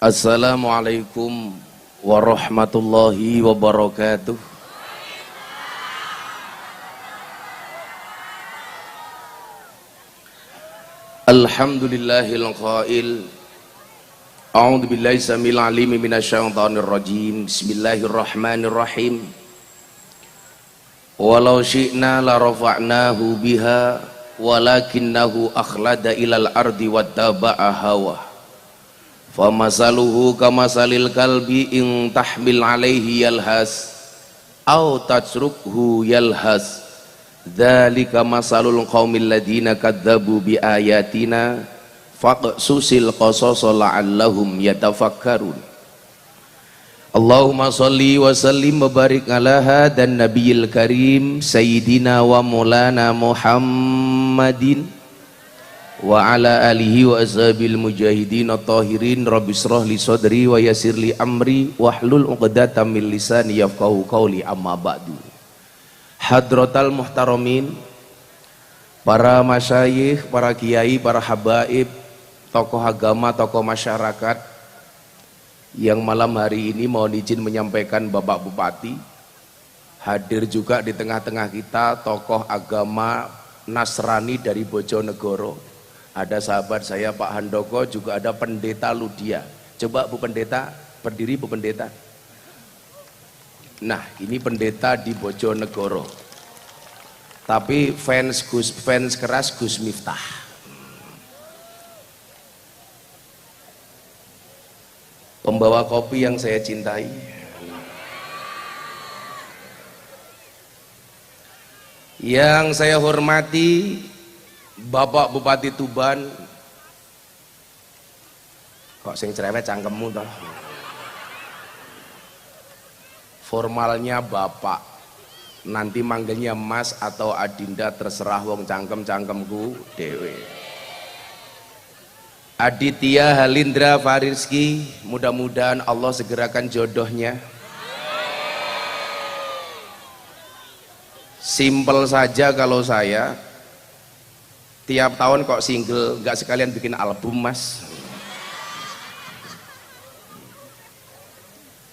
Assalamualaikum warahmatullahi wabarakatuh. Alhamdulillahil qail a'udzu billahi samil alim minasyaitonir rajim. Bismillahirrahmanirrahim. Walau syi'na la rafa'nahu biha walakinnahu akhlada ilal ardi wattaba'a hawa. Famasaluhu kamasalil kalbi in tahmil alaihi yalhas au tatrukhu yalhas. Dzalika masalul qaumil ladina kadzabu bi ayatina faqsusil qasasa la'allahum yatafakkarun. Allahumma shalli wa sallim wa barik ala hadan nabiyil karim sayyidina wa maulana Muhammadin wa ala alihi wa ashabil mujahidin at-tahirin. Rabbi shrah li sadri wa yassir li amri wahlul 'uqdatam min lisani yafqahu qawli. Amma ba'du. Hadratal muhtaramin, para masyayikh, para kiai, para habaib, tokoh agama, tokoh masyarakat yang malam hari ini mohon izin menyampaikan Bapak Bupati. Hadir juga di tengah-tengah kita tokoh agama Nasrani dari Bojonegoro. Ada sahabat saya Pak Handoko, juga ada Pendeta Ludia. Coba Bu Pendeta, berdiri Bu Pendeta. Nah, ini pendeta di Bojonegoro. Tapi fans keras Gus Miftah. Pembawa kopi yang saya cintai. Yang saya hormati Bapak Bupati Tuban. Kok sing cerewet cangkemmu toh? Formalnya Bapak, nanti manggilnya Mas atau Adinda terserah, wong cangkem-cangkemku dewe. Aditya Halindra Fariski, mudah-mudahan Allah segerakan jodohnya. Simpel saja kalau saya tiap tahun kok single, nggak sekalian bikin album Mas.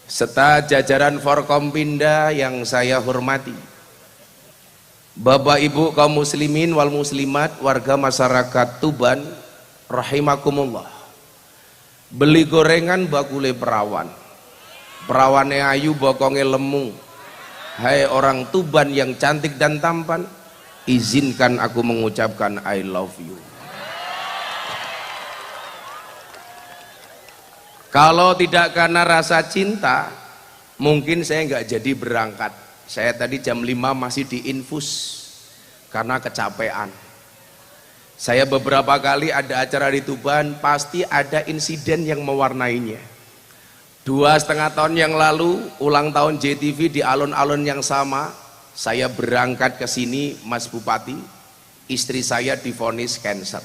Serta jajaran Forkompinda yang saya hormati, Bapak Ibu kaum muslimin wal muslimat, warga masyarakat Tuban rahimakumullah. Beli gorengan bakule perawan, perawane ayu bokonge lemu. Hai orang Tuban yang cantik dan tampan, izinkan aku mengucapkan I love you. Kalau tidak karena rasa cinta, mungkin saya nggak jadi berangkat. Saya tadi jam 5 masih diinfus karena kecapean. Saya beberapa kali ada acara di Tuban, pasti ada insiden yang mewarnainya. 2,5 tahun yang lalu, ulang tahun JTV di alun-alun yang sama, saya berangkat ke sini, Mas Bupati, istri saya divonis kanker.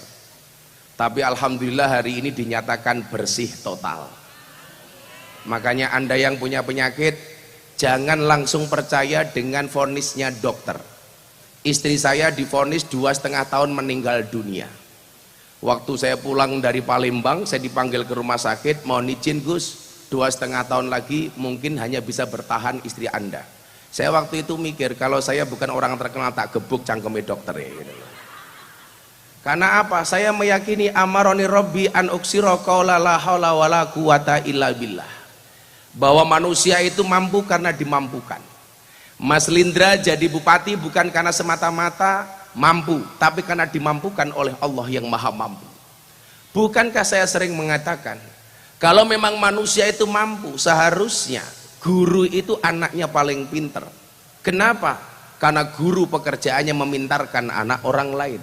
Tapi alhamdulillah hari ini dinyatakan bersih total. Makanya Anda yang punya penyakit, jangan langsung percaya dengan vonisnya dokter. Istri saya divonis 2,5 tahun meninggal dunia. Waktu saya pulang dari Palembang, saya dipanggil ke rumah sakit, mohon izin Gus, 2,5 tahun lagi mungkin hanya bisa bertahan istri Anda. Saya waktu itu mikir, kalau saya bukan orang terkenal tak gebuk cangkeme dokter ya gitu. Karena apa? Saya meyakini amaroni Robbi an uksiro qaula la haula wala quwata illa billah, bahwa manusia itu mampu karena dimampukan. Mas Lindra jadi bupati bukan karena semata-mata mampu, tapi karena dimampukan oleh Allah yang maha mampu. Bukankah saya sering mengatakan, kalau memang manusia itu mampu, seharusnya guru itu anaknya paling pinter. Kenapa? Karena guru pekerjaannya memintarkan anak orang lain.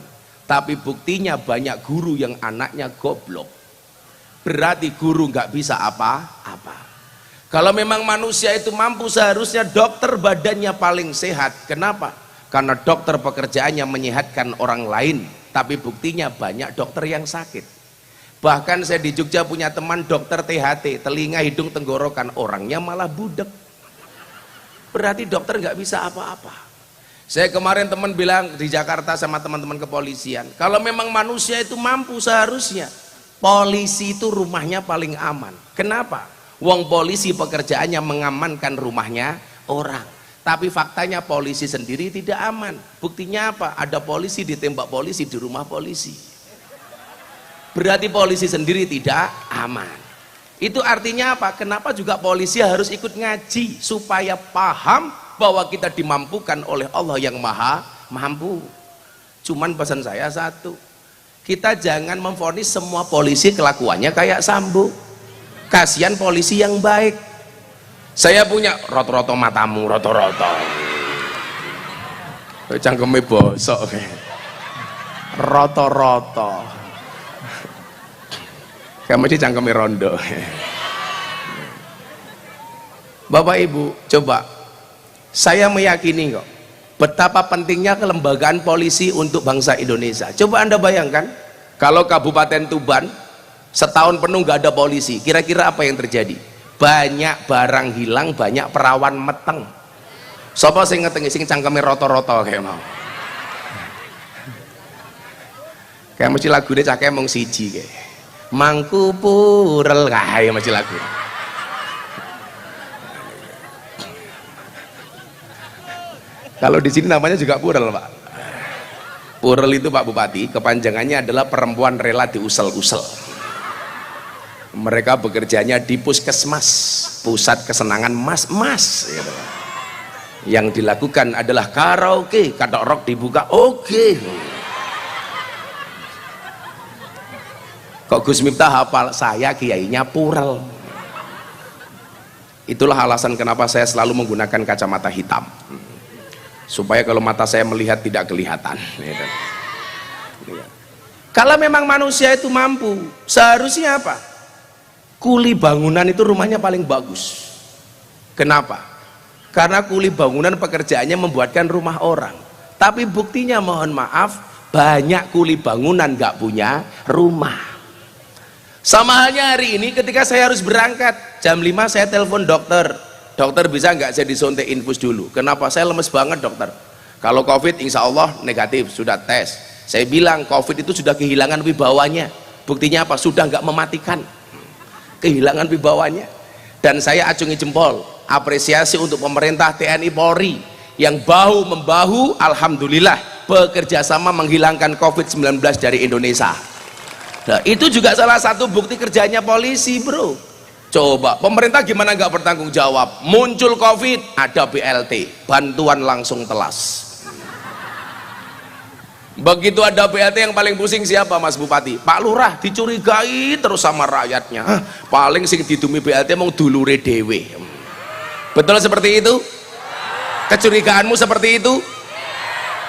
Tapi buktinya banyak guru yang anaknya goblok. Berarti guru nggak bisa apa-apa. Kalau memang manusia itu mampu, seharusnya dokter badannya paling sehat. Kenapa? Karena dokter pekerjaannya menyehatkan orang lain. Tapi buktinya banyak dokter yang sakit. Bahkan saya di Jogja punya teman dokter THT, telinga, hidung, tenggorokan, orangnya malah budek. Berarti dokter nggak bisa apa-apa. Saya kemarin teman bilang di Jakarta sama teman-teman kepolisian, kalau memang manusia itu mampu, seharusnya Polisi itu rumahnya paling aman. Kenapa? Wong polisi pekerjaannya mengamankan rumahnya orang. Tapi faktanya polisi sendiri tidak aman. Buktinya apa? Ada polisi ditembak polisi di rumah polisi. Berarti polisi sendiri tidak aman. Itu artinya apa? Kenapa juga polisi harus ikut ngaji? Supaya paham bahwa kita dimampukan oleh Allah yang maha mampu. Cuman pesan saya satu, kita jangan memvonis semua polisi kelakuannya kayak Sambo. Kasihan polisi yang baik. Saya punya roto-roto matamu, roto-roto. Cangkeme bosok. Roto-roto. Kamu mesti cangkeme rondo. Bapak Ibu, coba. Saya meyakini kok betapa pentingnya kelembagaan polisi untuk bangsa Indonesia. Coba Anda bayangkan, kalau Kabupaten Tuban setahun penuh nggak ada polisi, kira-kira apa yang terjadi? Banyak barang hilang, banyak perawan meteng. Sopo sing ngetengi sing cangkeme roto-roto kayak mau. Kayak mesti lagune cake mung siji kayak. Mangku purel kae mesti lagu. Kalau di sini namanya juga purel, Pak. Purel itu Pak Bupati, kepanjangannya adalah perempuan rela diusel-usel. Mereka bekerjanya di puskesmas, pusat kesenangan mas-mas. Gitu. Yang dilakukan adalah karaoke, katok rock dibuka, oke. Kok Gus Miftah hafal? Saya kiainya purel. Itulah alasan kenapa saya selalu menggunakan kacamata hitam. Supaya kalau mata saya melihat tidak kelihatan. Kalau memang manusia itu mampu, seharusnya apa? Kuli bangunan itu rumahnya paling bagus. Kenapa? Karena kuli bangunan pekerjaannya membuatkan rumah orang. Tapi buktinya mohon maaf, banyak kuli bangunan gak punya rumah. Sama halnya hari ini ketika saya harus berangkat jam 5 saya telepon dokter. Dokter bisa nggak saya disuntik infus dulu? Kenapa? Saya lemes banget dokter. Kalau COVID insya Allah negatif, sudah tes. Saya bilang COVID itu sudah kehilangan wibawanya. Buktinya apa? Sudah nggak mematikan. Kehilangan wibawanya. Dan saya acungi jempol, apresiasi untuk pemerintah TNI Polri yang bahu membahu, alhamdulillah bekerja sama menghilangkan COVID-19 dari Indonesia. Nah, itu juga salah satu bukti kerjanya polisi, bro. Coba pemerintah gimana nggak bertanggung jawab? Muncul COVID, ada BLT, bantuan langsung telas. Begitu ada BLT yang paling pusing siapa Mas Bupati? Pak Lurah, dicurigai terus sama rakyatnya. Paling sing didumi BLT mau dulure dewe. Betul seperti itu? Kecurigaanmu seperti itu?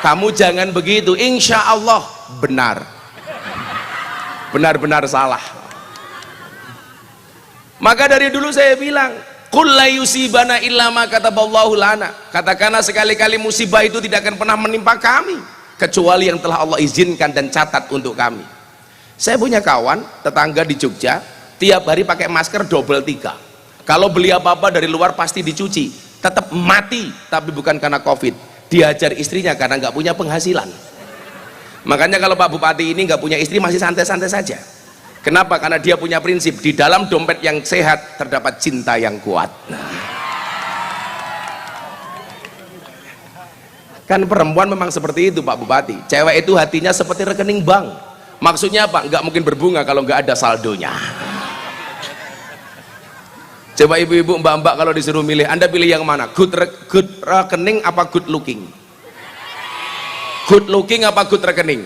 Kamu jangan begitu, insya Allah benar. Benar-benar salah. Maka dari dulu saya bilang, qul la yusibana illa ma kataballahu lana. Katakanlah sekali-kali musibah itu tidak akan pernah menimpa kami kecuali yang telah Allah izinkan dan catat untuk kami. Saya punya kawan tetangga di Jogja, tiap hari pakai masker double 3. Kalau beli apa-apa dari luar pasti dicuci, tetap mati, tapi bukan karena COVID. Diajar istrinya karena nggak punya penghasilan. Makanya kalau Pak Bupati ini nggak punya istri masih santai-santai saja. Kenapa? Karena dia punya prinsip, di dalam dompet yang sehat terdapat cinta yang kuat. Kan perempuan memang seperti itu Pak Bupati. Cewek itu hatinya seperti rekening bank. Maksudnya apa? Nggak mungkin berbunga kalau nggak ada saldonya. Coba ibu-ibu, mbak-mbak kalau disuruh milih, Anda pilih yang mana? Good rekening apa good looking? Good looking apa good rekening?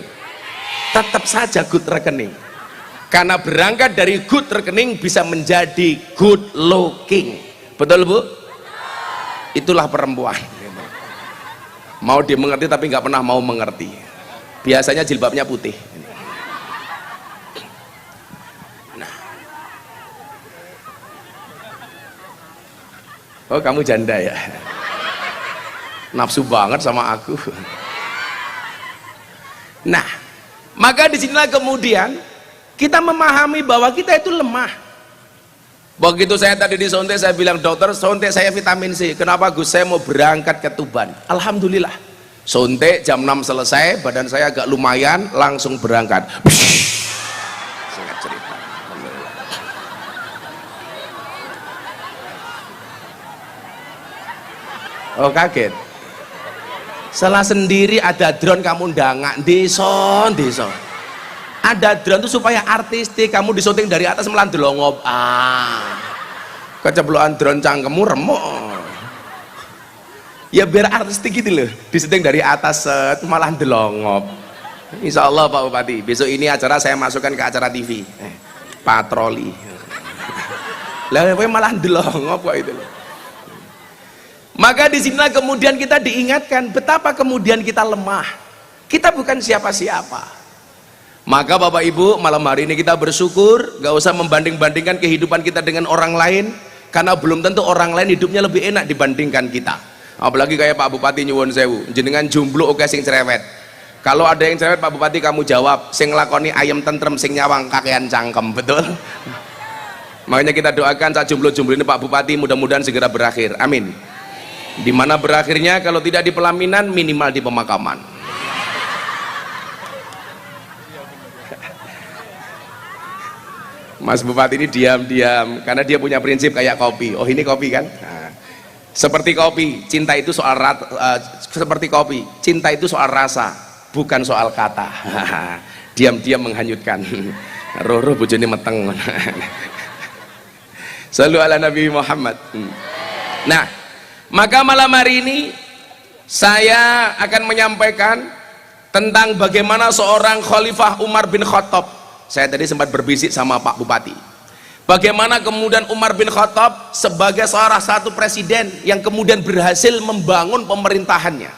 Tetap saja good rekening. Karena berangkat dari good rekening bisa menjadi good looking. Betul Bu? Itulah perempuan. Mau dimengerti tapi nggak pernah mau mengerti. Biasanya jilbabnya putih. Nah. Oh kamu janda ya? Nafsu banget sama aku. Nah, maka disinilah kemudian kita memahami bahwa kita itu lemah. Begitu saya tadi disuntik, saya bilang dokter suntik saya vitamin C. Kenapa Gus? Saya mau berangkat ke Tuban. Alhamdulillah suntik jam 6 selesai, badan saya agak lumayan, langsung berangkat. Singkat cerita, Oh kaget. Salah sendiri ada drone kamu ndangak desa. Ada drone itu supaya artistik, kamu disyuting dari atas melandelongop. Keceblokan drone cangkemmu remuk. Ya biar artistik gitu loh, disyuting dari atas malah ndelongop. Insya Allah Pak Bupati, besok ini acara saya masukkan ke acara TV. Patroli. Lah malah ndelongop kok itu loh. Maka disinilah kemudian kita diingatkan betapa kemudian kita lemah. Kita bukan siapa-siapa. Maka Bapak Ibu, malam hari ini kita bersyukur, gak usah membanding-bandingkan kehidupan kita dengan orang lain, karena belum tentu orang lain hidupnya lebih enak dibandingkan kita. Apalagi kayak Pak Bupati nyuwun sewu, jenengan jomblo oke sing cerewet. Kalau ada yang cerewet Pak Bupati kamu jawab, sing nglakoni ayam tentrem sing nyawang kakean cangkem, betul? Makanya kita doakan saat jomblo-jomblo ini Pak Bupati mudah-mudahan segera berakhir. Amin. Di mana berakhirnya kalau tidak di pelaminan minimal di pemakaman. Mas Bupati ini diam-diam karena dia punya prinsip kayak kopi. Oh ini kopi kan? Nah, seperti kopi, cinta itu soal seperti kopi, cinta itu soal rasa, bukan soal kata. Diam-diam menghanyutkan. Roh-roh bojone meteng. Shallu ala Nabi Muhammad. Nah, maka malam hari ini saya akan menyampaikan tentang bagaimana seorang Khalifah Umar bin Khattab. Saya tadi sempat berbisik sama Pak Bupati. Bagaimana kemudian Umar bin Khattab sebagai salah satu presiden yang kemudian berhasil membangun pemerintahannya.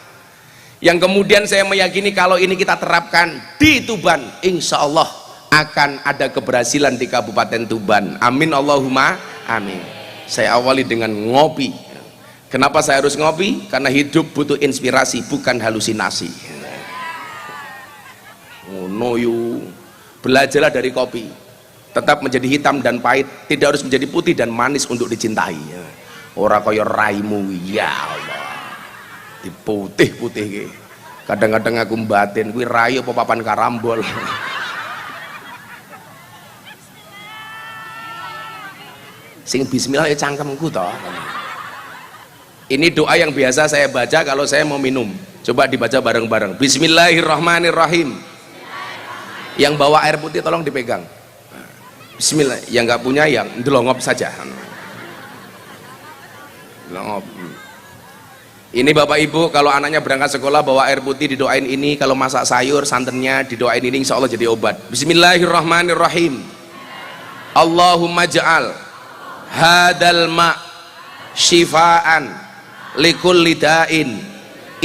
Yang kemudian saya meyakini kalau ini kita terapkan di Tuban, insya Allah akan ada keberhasilan di Kabupaten Tuban. Amin Allahumma amin. Saya awali dengan ngopi. Kenapa saya harus ngopi? Karena hidup butuh inspirasi, bukan halusinasi. Oh no you. Belajarlah dari kopi. Tetap menjadi hitam dan pahit, tidak harus menjadi putih dan manis untuk dicintai. Ora kaya raimu, ya Allah. Diputih-putih. Kadang-kadang aku batin, kuwi rai apa papan karambol. Sing bismillah ya cangkemku toh. Ini doa yang biasa saya baca kalau saya mau minum. Coba dibaca bareng-bareng. Bismillahirrahmanirrahim. Yang bawa air putih tolong dipegang. Bismillah. Yang nggak punya yang ndelongop saja. Ndelongop. Ini Bapak Ibu kalau anaknya berangkat sekolah bawa air putih didoain ini, kalau masak sayur santannya didoain ini, insya Allah jadi obat. Bismillahirrahmanirrahim. Allahumma ja'al hadal ma' syifaan likulli da'in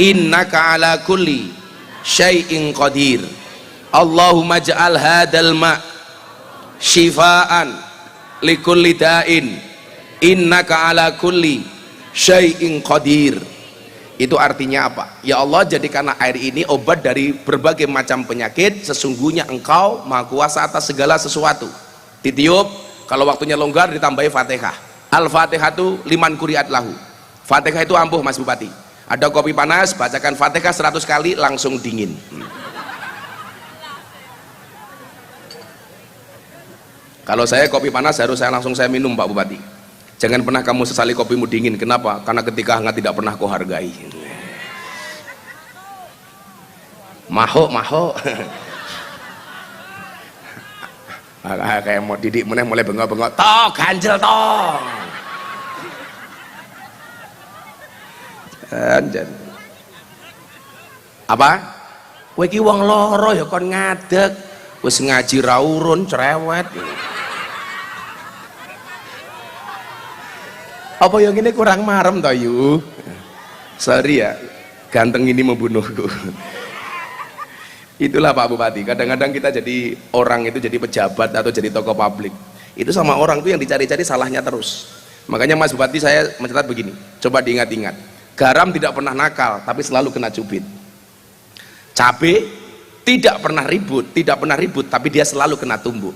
innaka ala kulli syai'in qadir. Allahumma ja'al hadal ma' syifaan likulli da'in innaka ala kulli syai'in qadir. Itu artinya apa? Ya Allah, jadikanlah air ini obat dari berbagai macam penyakit, sesungguhnya Engkau Maha Kuasa atas segala sesuatu. Ditiup, kalau waktunya longgar ditambahi Fatihah. Al-Fatihatu liman kuriat lahu. Fatihah itu ampuh Mas Bupati. Ada kopi panas, bacakan Fatihah 100 kali langsung dingin. Kalau saya kopi panas harus langsung saya minum Pak Bupati. Jangan pernah kamu sesali kopimu dingin. Kenapa? Karena ketika hangat tidak pernah kau hargai. Maho. Kayak mau didik mulai bengok-bengok. Toh ganjel toh. Anjan. Apa? Kowe iki wong loro ya kon ngadeg. Wis ngaji ra urun cerewet. Apa yang ini kurang marem toh yu? Sorry ya, ganteng ini membunuhku. Itulah Pak Bupati, kadang-kadang kita jadi orang itu jadi pejabat atau jadi tokoh publik itu sama orang itu yang dicari-cari salahnya terus. Makanya Mas Bupati saya mencatat begini, coba diingat-ingat, garam tidak pernah nakal tapi selalu kena cubit. Cabai tidak pernah ribut tapi dia selalu kena tumbuk.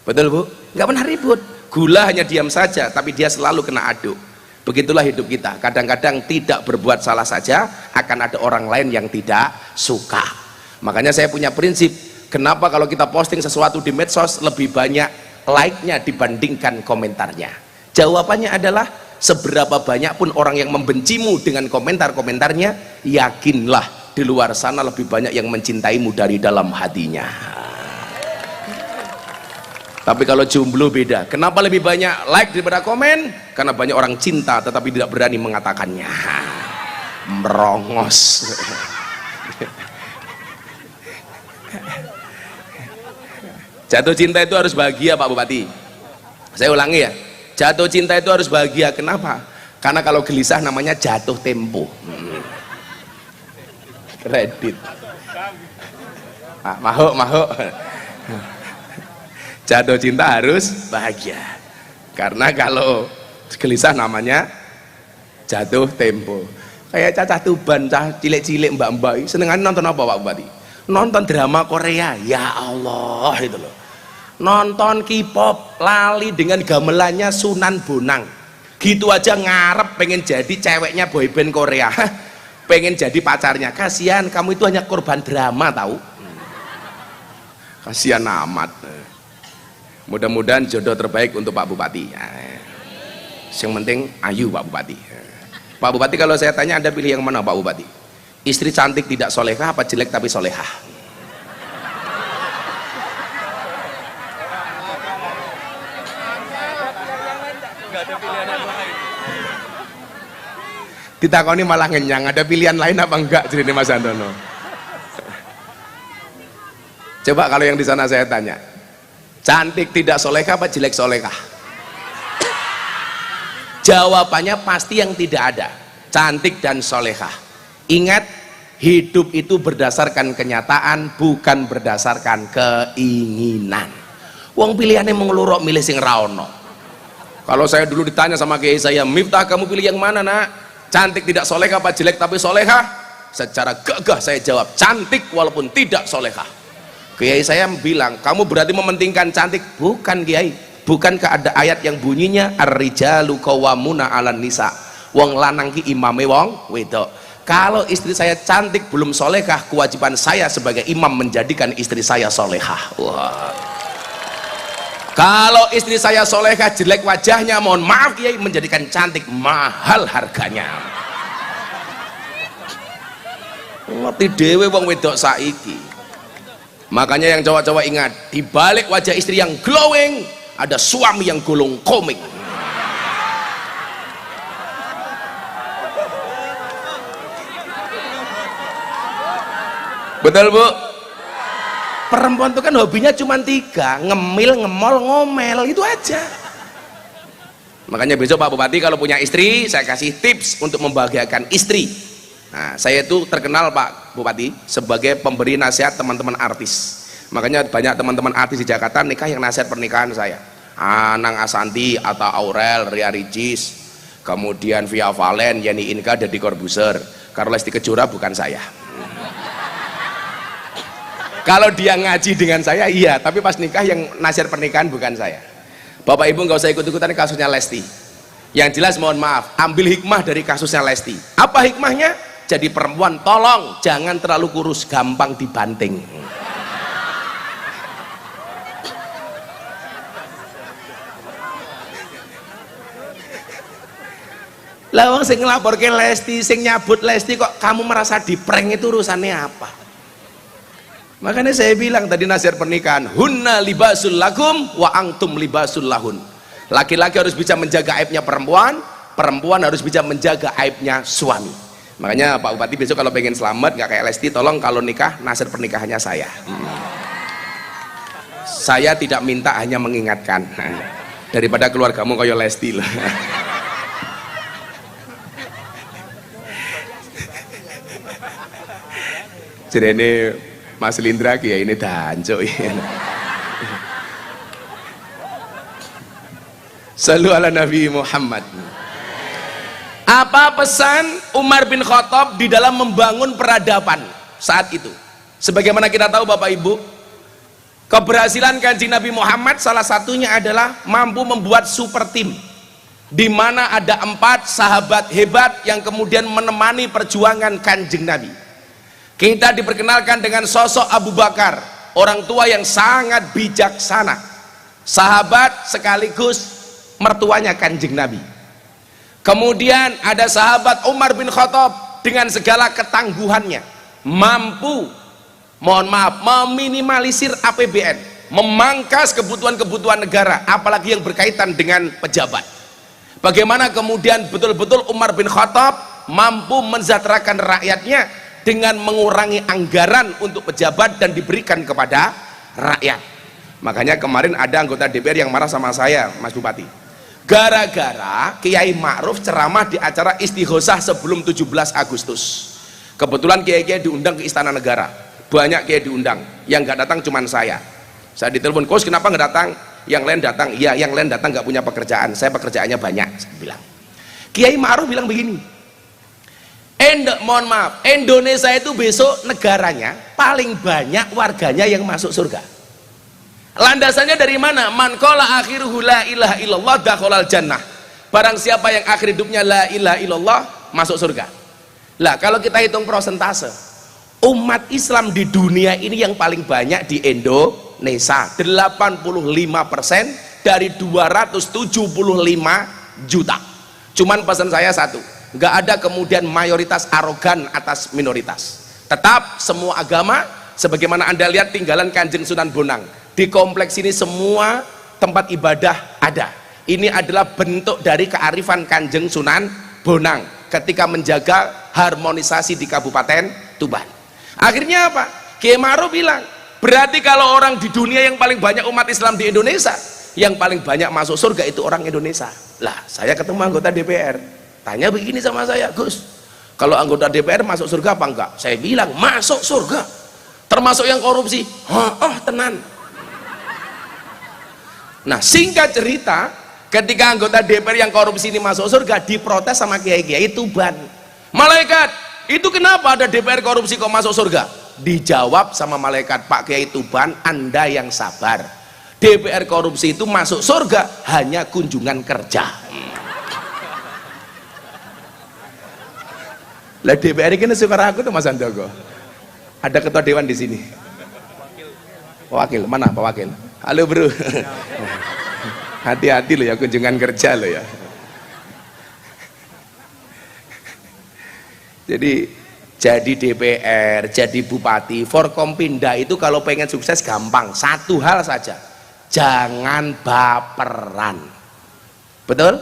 Betul Bu? Nggak pernah ribut. Gula hanya diam saja tapi dia selalu kena aduk. Begitulah hidup kita, kadang-kadang tidak berbuat salah saja akan ada orang lain yang tidak suka. Makanya saya punya prinsip, kenapa kalau kita posting sesuatu di medsos lebih banyak like-nya dibandingkan komentarnya? Jawabannya adalah seberapa banyak pun orang yang membencimu dengan komentar-komentarnya, yakinlah di luar sana lebih banyak yang mencintaimu dari dalam hatinya. Tapi kalau jomblo beda. Kenapa lebih banyak like daripada komen? Karena banyak orang cinta tetapi tidak berani mengatakannya. Merongos. Jatuh cinta itu harus bahagia Pak Bupati. Saya ulangi ya, jatuh cinta itu harus bahagia. Kenapa? Karena kalau gelisah namanya jatuh tempo. Kredit. Mahuk. Jatuh cinta harus bahagia. Karena kalau gelisah namanya jatuh tempo. Kayak cacah tuban, cah cilik-cilik mbak-mbak senengan nonton apa Pak Bupati? Nonton drama Korea. Ya Allah, itu loh. Nonton K-pop, lali dengan gamelannya Sunan Bonang. Gitu aja ngarep pengen jadi ceweknya boyband Korea. Pengen jadi pacarnya. Kasihan kamu itu hanya korban drama tahu. Kasihan amat. Mudah-mudahan jodoh terbaik untuk Pak Bupati. Yang penting ayu Pak Bupati. Pak Bupati kalau saya tanya Anda pilih yang mana Pak Bupati? Istri cantik tidak solehah apa jelek tapi solehah? Ditakoni malah ngenyang, ada pilihan lain apa enggak jadi Mas Andono? Coba kalau yang di sana saya tanya, cantik tidak solehah apa jelek solehah? Jawabannya pasti yang tidak ada, cantik dan solehah. Ingat, hidup itu berdasarkan kenyataan, bukan berdasarkan keinginan. Wong pilihannya mengeluruk milih sing raono. Kalau saya dulu ditanya sama kiai saya, Miftah kamu pilih yang mana nak? Cantik tidak solehah apa jelek tapi solehah? Secara gagah saya jawab, cantik walaupun tidak solehah. Kiai saya bilang, kamu berarti mementingkan cantik? Bukan kiai. Bukankah ada ayat yang bunyinya ar-rijalu qawwamuna 'alan nisa? Wong lanang ki imame wong wedok. Kalau istri saya cantik belum solehah, kewajiban saya sebagai imam menjadikan istri saya solehah. Wah. Kalau istri saya solehah jelek wajahnya, mohon maaf kiai, menjadikan cantik mahal harganya. Ngerti dewe wong wedok saiki. Makanya yang cowok-cowok ingat, di balik wajah istri yang glowing ada suami yang gulung komik. Betul Bu? Perempuan itu kan hobinya cuma 3, ngemil, ngemol, ngomel, itu aja. Makanya besok Pak Bupati kalau punya istri, saya kasih tips untuk membahagiakan istri. Nah, saya itu terkenal Pak Bupati sebagai pemberi nasihat teman-teman artis. Makanya banyak teman-teman artis di Jakarta nikah yang nasihat pernikahan saya. Anang Asanti, Atta Aurel, Ria Ricis, kemudian Via Valen, Yeni Inka, Deddy Corbuzier. Kalau Lesti Kejora bukan saya. Kalau dia ngaji dengan saya iya, tapi pas nikah yang nasihat pernikahan bukan saya. Bapak Ibu nggak usah ikut-ikutan kasusnya Lesti. Yang jelas mohon maaf, ambil hikmah dari kasusnya Lesti. Apa hikmahnya? Jadi perempuan tolong jangan terlalu kurus, gampang dibanting. Lah wong sing nglaporke Lesti, sing nyabut Lesti kok kamu merasa diprank, itu urusannya apa? Makanya saya bilang tadi nasihat pernikahan, hunna libasul lakum wa antum libasul lahun. Laki-laki harus bisa menjaga aibnya perempuan, perempuan harus bisa menjaga aibnya suami. Makanya Pak Bupati besok kalau pengen selamat nggak kayak Lesti, tolong kalau nikah nasihat pernikahannya saya. Saya tidak minta, hanya mengingatkan. Daripada keluargamu kayak Lesti lah. Jadi ini Mas Lindra ya ini danco ya. Sallu ala Nabi Muhammad. Apa pesan Umar bin Khattab di dalam membangun peradaban saat itu? Sebagaimana kita tahu Bapak Ibu, keberhasilan Kanjeng Nabi Muhammad salah satunya adalah mampu membuat super tim, di mana ada 4 sahabat hebat yang kemudian menemani perjuangan Kanjeng Nabi. Kita diperkenalkan dengan sosok Abu Bakar, orang tua yang sangat bijaksana, sahabat sekaligus mertuanya Kanjeng Nabi. Kemudian ada sahabat Umar bin Khattab dengan segala ketangguhannya mampu, mohon maaf, meminimalisir APBN, memangkas kebutuhan-kebutuhan negara, apalagi yang berkaitan dengan pejabat. Bagaimana kemudian betul-betul Umar bin Khattab mampu mensejahterakan rakyatnya dengan mengurangi anggaran untuk pejabat dan diberikan kepada rakyat. Makanya kemarin ada anggota DPR yang marah sama saya, Mas Bupati, gara-gara Kiai Ma'ruf ceramah di acara istighosah sebelum 17 Agustus. Kebetulan kiai-kiai diundang ke Istana Negara, banyak kiai diundang, yang nggak datang cuman saya ditelepon, "Kos kenapa nggak datang?" Yang lain datang. "Iya, yang lain datang nggak punya pekerjaan, saya pekerjaannya banyak," saya bilang. Kiai Ma'ruf bilang begini, mohon maaf, Indonesia itu besok negaranya paling banyak warganya yang masuk surga. Landasannya dari mana? Man qala akhiruhu la ilaha illallah dakhalal jannah. Barang siapa yang akhir hidupnya la ilaha illallah masuk surga. Lah kalau kita hitung persentase, umat Islam di dunia ini yang paling banyak di Indonesia, 85% dari 275 juta. Cuman pesan saya satu, nggak ada kemudian mayoritas arogan atas minoritas. Tetap semua agama, sebagaimana Anda lihat tinggalan Kanjeng Sunan Bonang, di kompleks ini semua tempat ibadah ada. Ini adalah bentuk dari kearifan Kanjeng Sunan Bonang ketika menjaga harmonisasi di Kabupaten Tuban. Akhirnya apa? Kiai Ma'ruf bilang, berarti kalau orang di dunia yang paling banyak umat Islam di Indonesia, yang paling banyak masuk surga itu orang Indonesia. Lah saya ketemu anggota DPR, tanya begini sama saya, "Gus, kalau anggota DPR masuk surga apa enggak?" Saya bilang masuk surga, termasuk yang korupsi. Tenan. Nah singkat cerita, ketika anggota DPR yang korupsi ini masuk surga, diprotes sama kiai-kiai Tuban. "Malaikat, itu kenapa ada DPR korupsi kok masuk surga?" Dijawab sama malaikat, "Pak Kiai Tuban, Anda yang sabar. DPR korupsi itu masuk surga hanya kunjungan kerja." Lah DPR ini suka aku tuh Mas Andogo. Ada ketua dewan di sini. Wakil, mana Pak Wakil? Halo bro. Hati-hati loh ya kunjungan kerja loh ya. Jadi DPR, jadi bupati, Forkompinda itu kalau pengen sukses gampang, satu hal saja, jangan baperan. Betul?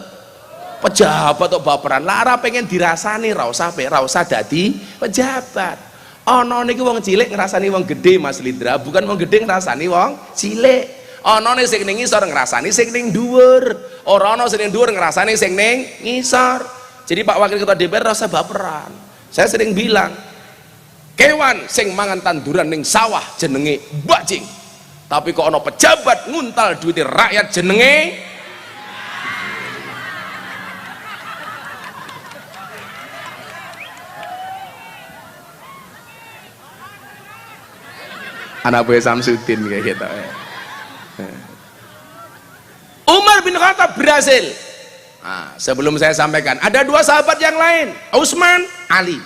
Pejabat atau baperan, lara pengen dirasani, rasa dadi pejabat. Ono niki wong cilik ngrasani wong gede Mas Lidra, bukan wong gede ngrasani wong cilik. Ono ning sing ning ngisor ngrasani sing ning dhuwur, ora ono sing ning dhuwur ngrasani sing ning ngisor. Jadi Pak Wakil Ketua DPR rasa baperan. Saya sering bilang, kewan sing mangan tanduran ning sawah jenenge bajing, tapi kok ono pejabat nguntal duit rakyat jenenge anak buah Samsudin kayak gitu. Umar bin Khattab berhasil. Nah, sebelum saya sampaikan, ada dua sahabat yang lain, Utsman, Ali.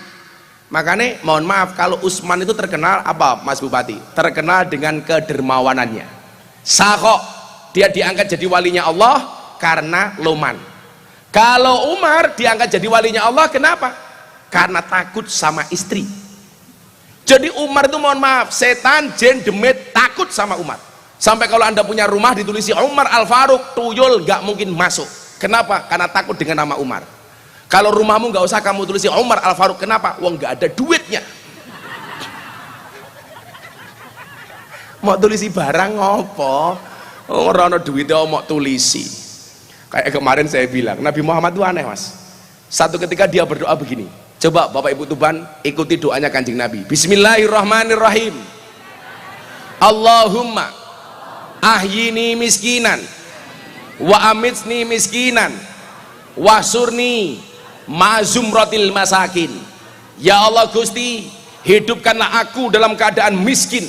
Makanya mohon maaf kalau Utsman itu terkenal apa Mas Bupati? Terkenal dengan kedermawanannya. Sakho, dia diangkat jadi walinya Allah karena loman. Kalau Umar diangkat jadi walinya Allah kenapa? Karena takut sama istri. Jadi Umar itu mohon maaf, setan, jin, demit takut sama Umar. Sampai kalau Anda punya rumah ditulisi Umar Al-Faruq, tuyul gak mungkin masuk. Kenapa? Karena takut dengan nama Umar. Kalau rumahmu nggak usah kamu tulisi Umar Al-Faruq. Kenapa? Wong nggak ada duitnya. Mau tulisi barang ngopo? Orang ada duitnya mau tulisi. Kayak kemarin saya bilang, Nabi Muhammad itu aneh Mas. Satu ketika dia berdoa begini. Coba Bapak Ibu Tuban ikuti doanya Kanjeng Nabi. Bismillahirrahmanirrahim. Allahumma ahyini miskinan wa amitsni miskinan wasurni ma'zumratil masakin. Ya Allah Gusti, hidupkanlah aku dalam keadaan miskin,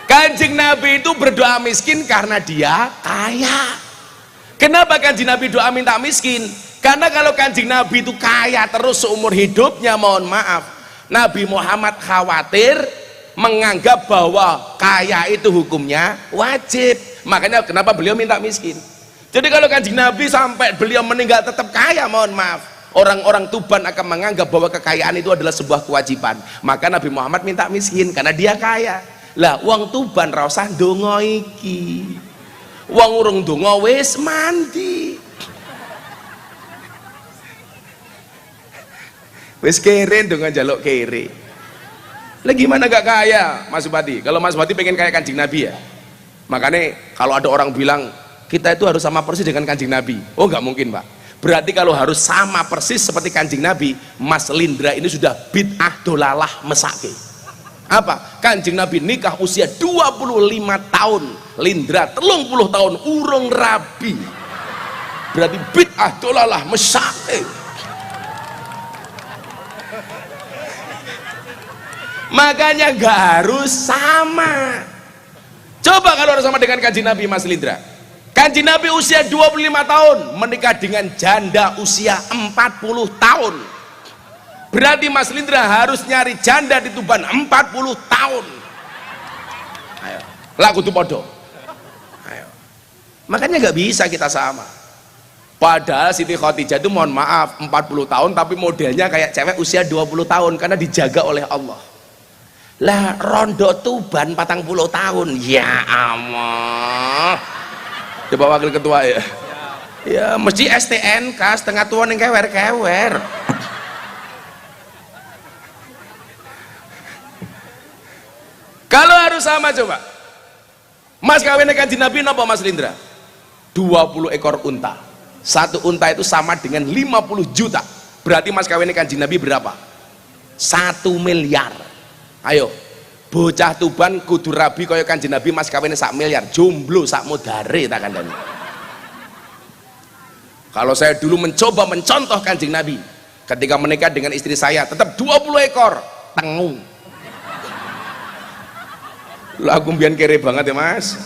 Kanjeng Nabi itu berdoa miskin karena dia kaya. Kenapa Kanjeng Nabi doa minta miskin? Karena kalau Kanjeng Nabi itu kaya terus seumur hidupnya, mohon maaf, Nabi Muhammad khawatir menganggap bahwa kaya itu hukumnya wajib. Makanya kenapa beliau minta miskin. Jadi kalau Kanjeng Nabi sampai beliau meninggal tetap kaya, mohon maaf, orang-orang Tuban akan menganggap bahwa kekayaan itu adalah sebuah kewajiban. Maka Nabi Muhammad minta miskin karena dia kaya. Lah wong Tuban ra usah ndonga iki, wong urung ndonga wis mandi, wis kere ndonga njaluk kere. Lah gimana gak kaya Mas Bupati? Kalau Mas Bupati pengen kaya Kanjeng Nabi ya, makanya kalau ada orang bilang kita itu harus sama persis dengan Kanjeng Nabi, oh nggak mungkin Pak. Berarti kalau harus sama persis seperti Kanjeng Nabi, Mas Lindra ini sudah bid'ah dolalah mesake. Apa? Kanjeng Nabi nikah usia 25 tahun, Lindra 30 tahun urung rabi, berarti bid'ah dolalah mesake. Makanya gak harus sama. Coba kalau harus sama dengan Kanjeng Nabi Mas Lindra, Kanjeng Nabi usia 25 tahun menikah dengan janda usia 40 tahun, berarti Mas Lindra harus nyari janda di Tuban 40 tahun. Ayo laku tuh podo. Ayo. Makanya gak bisa kita sama. Padahal Siti Khadijah itu mohon maaf 40 tahun tapi modelnya kayak cewek usia 20 tahun karena dijaga oleh Allah. Lah rondo Tuban 40 tahun, ya Allah. Coba wakil ketua ya. Ya mesti STNK setengah tua yang kewer-kewer. Kalau harus sama coba. Mas kawin Kanjeng Nabi napa Mas Lindra? 20 ekor unta. Satu unta itu sama dengan 50 juta. Berarti Mas kawin Kanjeng Nabi berapa? 1 miliar. Ayo. Bocah Tuban kudu rabi kaya Kanjeng Nabi Mas kawin 1 miliar, jomblo sak modare tak kandhani. Kalau saya dulu mencoba mencontoh Kanjeng Nabi ketika menikah dengan istri saya tetap 20 ekor tengu. Lah aku mbiyen kere banget ya Mas.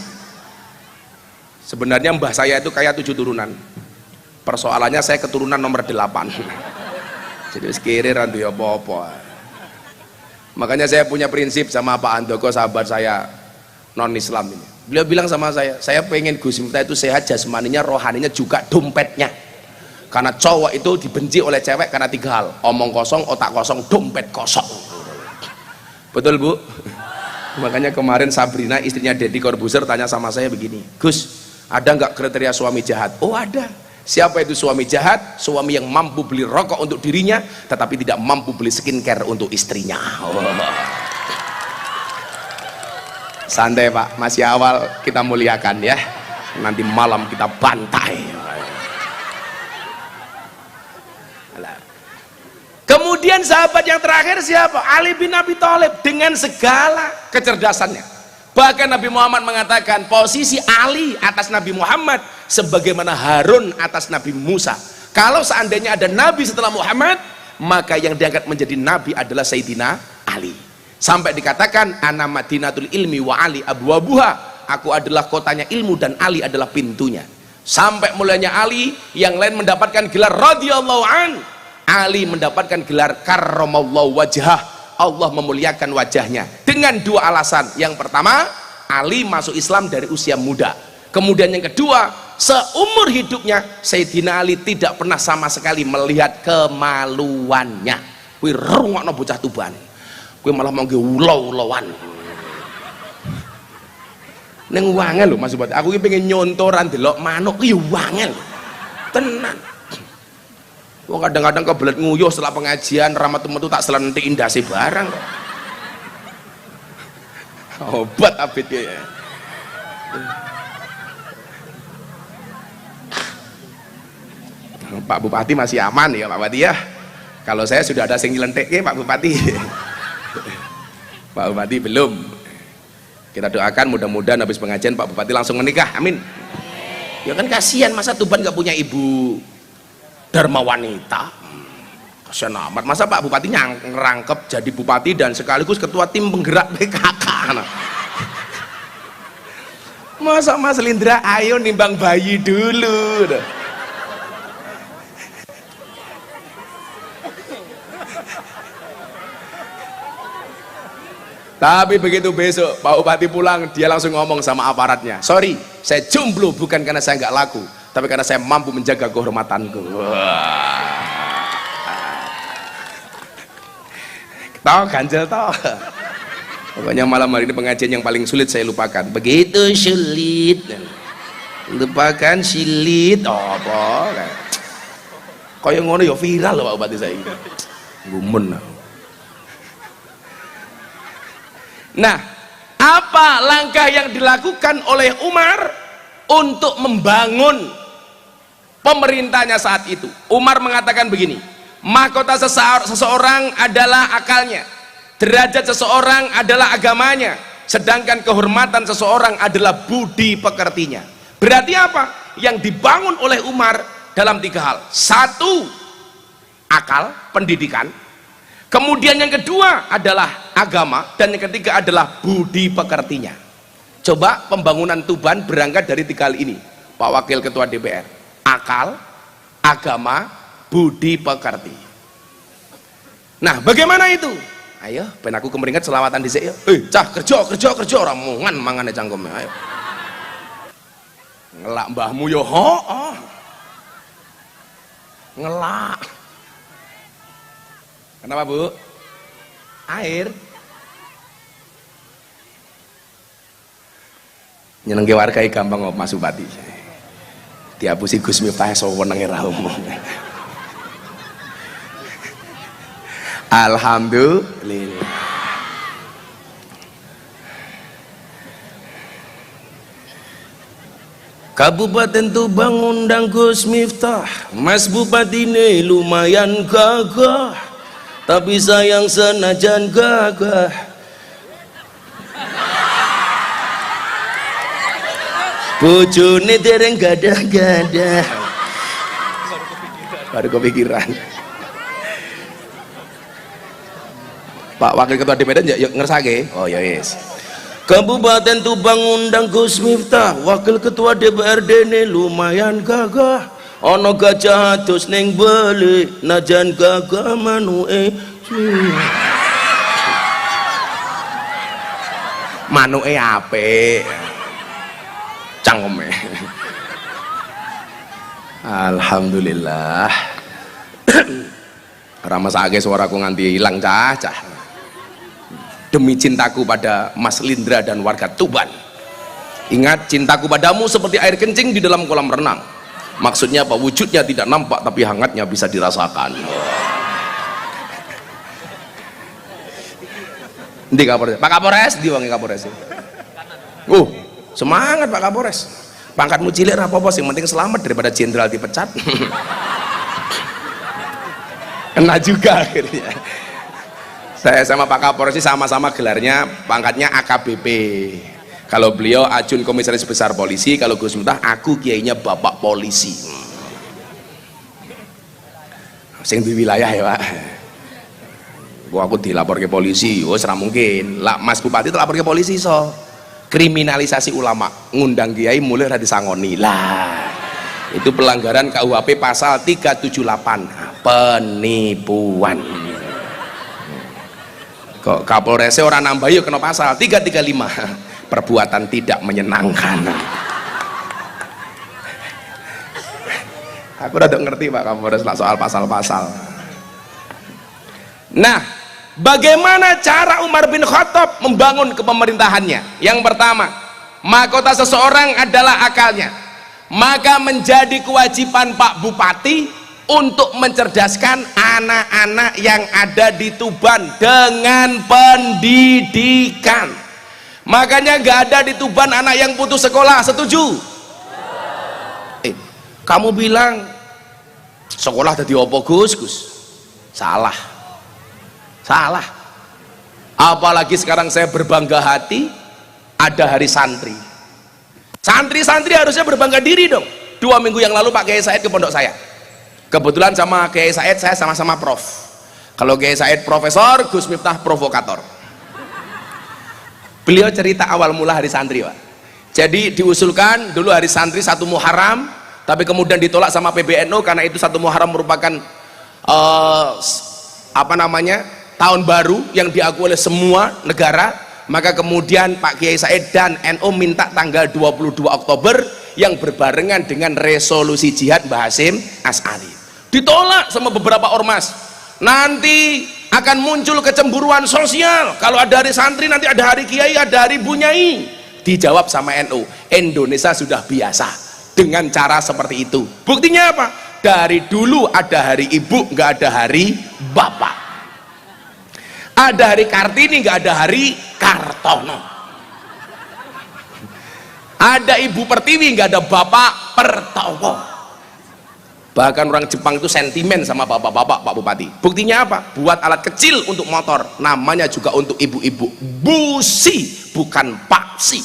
Sebenarnya mbah saya itu kayak 7 turunan. Persoalannya saya keturunan nomor 8. Jadi wis kere ra duwe apa-apa. Makanya saya punya prinsip sama Pak Andoko, sahabat saya non Islam ini. Beliau bilang sama saya pengen Gus Miftah itu sehat jasmaninya, rohaninya juga dompetnya. Karena cowok itu dibenci oleh cewek karena 3 hal: omong kosong, otak kosong, dompet kosong. Betul Bu? Makanya kemarin Sabrina istrinya Deddy Corbuzier tanya sama saya begini, Gus ada nggak kriteria suami jahat? Oh ada. Siapa itu suami jahat? Suami yang mampu beli rokok untuk dirinya tetapi tidak mampu beli skincare untuk istrinya. Oh. Santai Pak, masih awal, kita muliakan ya. Nanti malam kita bantai. Kemudian sahabat yang terakhir siapa? Ali bin Abi Thalib dengan segala kecerdasannya. Bahkan Nabi Muhammad mengatakan posisi Ali atas Nabi Muhammad sebagaimana Harun atas Nabi Musa. Kalau seandainya ada Nabi setelah Muhammad, maka yang diangkat menjadi Nabi adalah Sayyidina Ali. Sampai dikatakan ana madinatul ilmi wa Ali abwabuha, aku adalah kotanya ilmu dan Ali adalah pintunya. Sampai mulanya Ali, yang lain mendapatkan gelar radhiyallahu an, Ali mendapatkan gelar karramallahu wajhah, Allah memuliakan wajahnya dengan 2 alasan. Yang pertama, Ali masuk Islam dari usia muda. Kemudian yang kedua, seumur hidupnya Sayyidina Ali tidak pernah sama sekali melihat kemaluannya. Kuwi rungokno bocah Tuban, kuwi malah mau nge ulo-uloan neng wangel lho Mas Bupati. Aku ki pengen nyontoran delok manuk ki wangel tenan. Wong kadang-kadang kebelet nguyuh setelah pengajian ramat metu tak selentik indase barang. Obat abit ya. Pak Bupati masih aman ya Pak Bupati ya. Kalau saya sudah ada sing nyelentik ya Pak Bupati. Pak Bupati belum. Kita doakan mudah-mudahan habis pengajian Pak Bupati langsung menikah. Amin. Ya kan kasihan masa Tuban nggak punya ibu Dharma wanita. Kasihan amat. Masa Pak Bupati ngerangkep jadi bupati dan sekaligus ketua tim penggerak PKK. Masa Mas Lindra ayo nimbang bayi dulu. Tapi begitu besok Pak Bupati pulang, dia langsung ngomong sama aparatnya, sorry, saya jomblo bukan karena saya nggak laku, tapi karena saya mampu menjaga kehormatanku. Toh ganjel toh. Pokoknya malam hari ini pengajian yang paling sulit saya lupakan. Begitu sulit, lupakan silit. Oh, apa? Kaya ngono ya viral loh Pak Bupati saya. Gumun. Nah, apa langkah yang dilakukan oleh Umar untuk membangun pemerintahnya saat itu? Umar mengatakan begini, mahkota seseorang adalah akalnya, derajat seseorang adalah agamanya, sedangkan kehormatan seseorang adalah budi pekertinya. Berarti apa? Yang dibangun oleh Umar dalam 3 hal. 1, akal, pendidikan. Kemudian yang kedua adalah agama, dan yang ketiga adalah budi pekertinya. Coba pembangunan Tuban berangkat dari 3 hal ini, Pak Wakil Ketua DPR. Akal, agama, budi pekerti. Nah, bagaimana itu? Ayo, ben aku kemeringat selawatan dhisik ya. Cah kerja ora mangane cangkeme. Ayo. Ngelak mbahmu yo ho. Ngelak. Kenapa Bu? Air. Nyenengke warga gampang kok Mas Bupati. Diapusi Gus Miftah sewenenge ra omong. Alhamdulillah. Kabupaten Tuban undang Gus Miftah. Mas Bupati ini lumayan gagah, tapi sayang senajan gagah, bojone dereng gadah-gadah. Baru kepikiran. Pak Wakil Ketua DPR ya ngersake. Oh ya yes. Kabupaten Tuban undang Gus Miftah, Wakil Ketua DPRD ini lumayan gagah. Ono gajah atus ning beli, najan gagah manuke. Manuke apik. Cangkeme. Alhamdulillah. Ramasake suaraku nganti hilang cah. Demi cintaku pada Mas Lindra dan warga Tuban. Ingat, cintaku padamu seperti air kencing di dalam kolam renang. Maksudnya apa? Wujudnya tidak nampak tapi hangatnya bisa dirasakan. Ndi Kapolres? Pak Kapolres, di wangi Kapolres. Semangat Pak Kapolres. Pangkatmu cilik apa-apa, yang penting selamat daripada jenderal dipecat. Kena juga akhirnya. Saya sama Pak Kapolres sama-sama gelarnya pangkatnya AKBP. Kalau beliau Ajun Komisaris Besar Polisi, kalau Gus Miftah aku kiainya Bapak Polisi. Sing di wilayah ya Pak. Aku dilapor ke polisi, ora mungkin. Lah Mas Bupati dilapor ke polisi so. Kriminalisasi ulama, ngundang kiai mulai ra disangoni. Lah, itu pelanggaran KUHP pasal 378, penipuan. Kok Kapolresnya orang nambah yuk kena pasal 335. Perbuatan tidak menyenangkan. Aku udah ngerti Pak Kapolres lah soal pasal-pasal. Nah, bagaimana cara Umar bin Khattab membangun kepemerintahannya? Yang pertama, mahkota seseorang adalah akalnya. Maka menjadi kewajiban Pak Bupati untuk mencerdaskan anak-anak yang ada di Tuban dengan pendidikan. Makanya nggak ada di Tuban anak yang putus sekolah, setuju? Kamu bilang sekolah tadi opo Gus? Salah. Apalagi sekarang saya berbangga hati ada hari santri. Santri harusnya berbangga diri dong. 2 minggu yang lalu Pak Kiai Said ke pondok saya. Kebetulan sama Kiai Said saya sama-sama prof. Kalau Kiai Said profesor, Gus Miftah provokator. Beliau cerita awal mula hari santri Pak. Jadi diusulkan dulu hari santri 1 Muharram, tapi kemudian ditolak sama PBNU karena itu 1 Muharram merupakan tahun baru yang diakui oleh semua negara. Maka kemudian Pak Kiai Said dan NU minta tanggal 22 Oktober yang berbarengan dengan resolusi jihad Mbah Hasyim Asy'ari. Ditolak sama beberapa ormas. Nanti akan muncul kecemburuan sosial. Kalau ada hari santri nanti ada hari kiai, ada hari bunyai. Dijawab sama NU, Indonesia sudah biasa dengan cara seperti itu. Buktinya apa? Dari dulu ada hari ibu, nggak ada hari bapak. Ada hari Kartini, nggak ada hari Kartono. Ada ibu Pertiwi, nggak ada bapak Pertowo. Bahkan orang Jepang itu sentimen sama bapak-bapak, Pak Bupati. Buktinya apa? Buat alat kecil untuk motor, namanya juga untuk ibu-ibu. Busi, bukan paksi.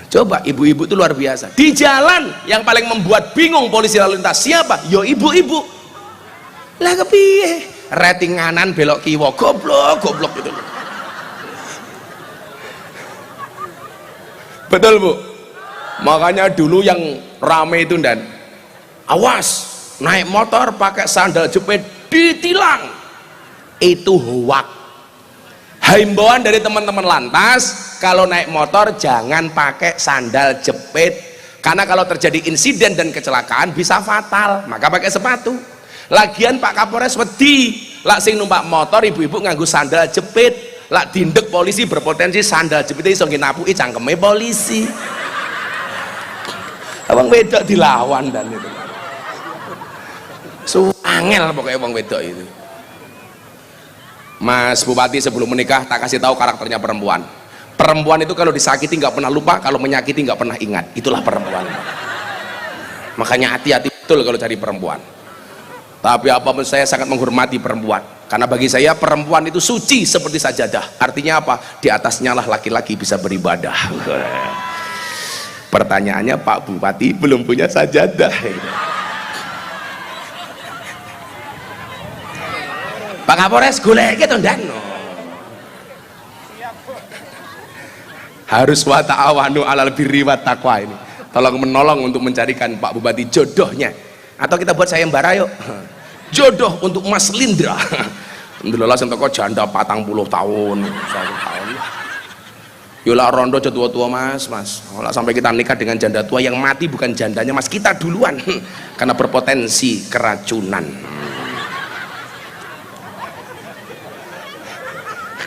Coba ibu-ibu itu luar biasa. Di jalan yang paling membuat bingung polisi lalu lintas siapa? Yo ibu-ibu. Lah kepiye? Rating kanan belok kiwa, goblok gitu. Betul Bu? Makanya dulu yang rame itu dan awas naik motor pakai sandal jepit ditilang, itu hoak. Himbauan dari teman-teman lantas, kalau naik motor jangan pakai sandal jepit, karena kalau terjadi insiden dan kecelakaan bisa fatal, maka pakai sepatu. Lagian Pak Kapolres wedi lak sing numpak motor ibu-ibu nganggo sandal jepit, lak dindek polisi berpotensi sandal jepit iso nginapuki cangkeme polisi. Abang wedok dilawan dan itu angel pokoknya abang wedok itu. Mas Bupati sebelum menikah tak kasih tahu karakternya perempuan. Perempuan itu kalau disakiti nggak pernah lupa, kalau menyakiti nggak pernah ingat. Itulah perempuan. Makanya hati-hati betul kalau cari perempuan. Tapi apapun saya sangat menghormati perempuan, karena bagi saya perempuan itu suci seperti sajadah. Artinya apa? Di atasnya lah laki-laki bisa beribadah. Pertanyaannya Pak Bupati belum punya sajadah. Pak Kapolres golek gitu dan harus wa ta'awanu 'alal birri wat taqwa ini. Tolong menolong untuk mencarikan Pak Bupati jodohnya. Atau kita buat sayembara yuk. Jodoh untuk Mas Lindra. Alhamdulillah sentoko janda 40 tahun, 1 tahun. Yolah rondo tua-tua mas. Olah sampai kita nikah dengan janda tua yang mati bukan jandanya mas, kita duluan karena berpotensi keracunan.